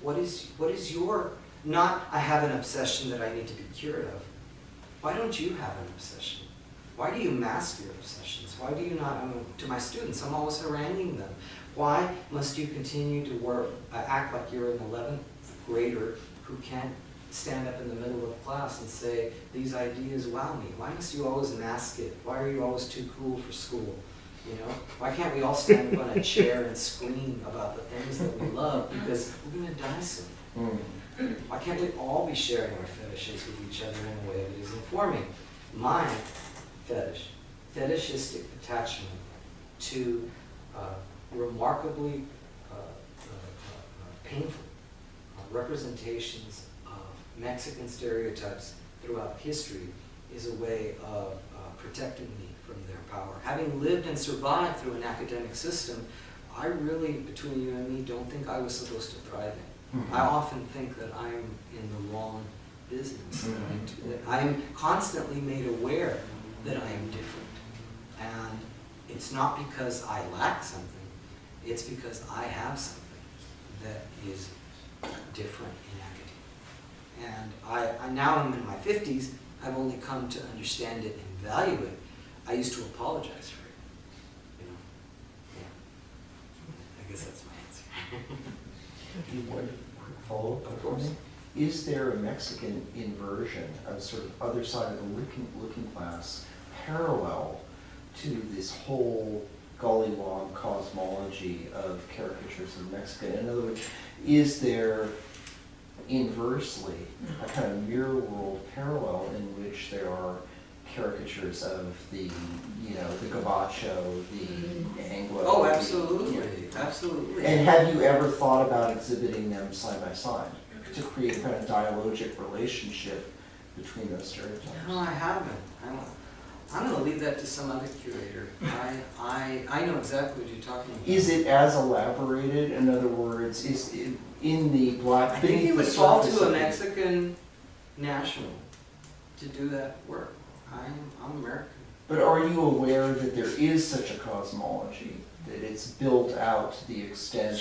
Speaker 2: What is your, not I have an obsession that I need to be cured of. Why don't you have an obsession? Why do you mask your obsessions? Why do you not, I mean, to my students, I'm always haranguing them. Why must you continue to act like you're an 11th grader who can't stand up in the middle of class and say, these ideas wow me? Why must you always mask it? Why are you always too cool for school? Why can't we all stand up on a chair and scream about the things that we love because we're going to die soon? Why can't we all be sharing our fetishes with each other in a way that is informing? My fetishistic attachment to remarkably painful representations of Mexican stereotypes throughout history is a way of protecting me from their power. Having lived and survived through an academic system, I really, between you and me, don't think I was supposed to thrive in. I often think that I'm in the wrong business. That I'm constantly made aware that I am different. And it's not because I lack something, it's because I have something that is different in academia. And I now I'm in my 50s, I've only come to understand it and value it. I used to apologize for it. Yeah. I guess that's my answer.
Speaker 3: One quick follow-up
Speaker 2: Of
Speaker 3: before
Speaker 2: course.
Speaker 3: me. Is there a Mexican inversion of sort of other side of the looking glass parallel to this whole gollywog cosmology of caricatures of Mexican? In other words, is there inversely a kind of mirror world parallel in which there are caricatures of the Gabacho, the Anglo?
Speaker 2: Oh, absolutely, absolutely.
Speaker 3: And have you ever thought about exhibiting them side by side to create a kind of dialogic relationship between those stereotypes?
Speaker 2: No, I haven't. I'm going to leave that to some other curator. I know exactly what you're talking about.
Speaker 3: Is it as elaborated? In other words, is it in the black?
Speaker 2: I think it would fall to a Mexican national to do that work. I'm American.
Speaker 3: But are you aware that there is such a cosmology, that it's built out to the extent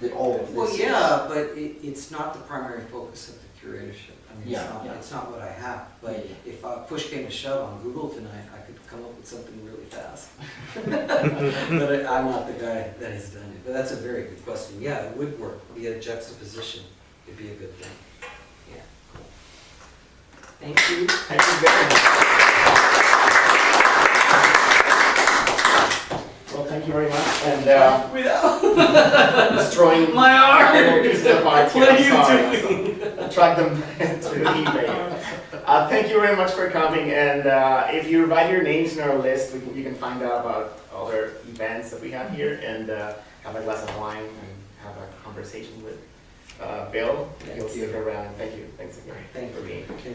Speaker 3: that all of this
Speaker 4: Well,
Speaker 3: is?
Speaker 4: yeah, but it's not the primary focus of the curatorship. I mean,
Speaker 3: Yeah.
Speaker 4: it's not what I have. But if push came to shove on Google tonight, I could come up with something really fast. But I'm not the guy that has done it. But that's a very good question. Yeah, it would work. Be a juxtaposition. It'd be a good thing. Yeah, cool. Thank you.
Speaker 1: Thank you very much. Well, thank you very much. And destroying
Speaker 4: My art!
Speaker 1: all pieces of art here.
Speaker 4: What are
Speaker 1: I'm
Speaker 4: you
Speaker 1: sorry.
Speaker 4: doing?
Speaker 1: So, track them to eBay. Thank you very much for coming. And if you write your names in our list, you can find out about other events that we have here and have a glass of wine and have a conversation with Bill.
Speaker 4: Thank
Speaker 1: He'll
Speaker 4: you.
Speaker 1: stick around. Thank you. Thanks again
Speaker 4: Thank
Speaker 1: for
Speaker 4: you.
Speaker 1: being here.
Speaker 4: Thank you.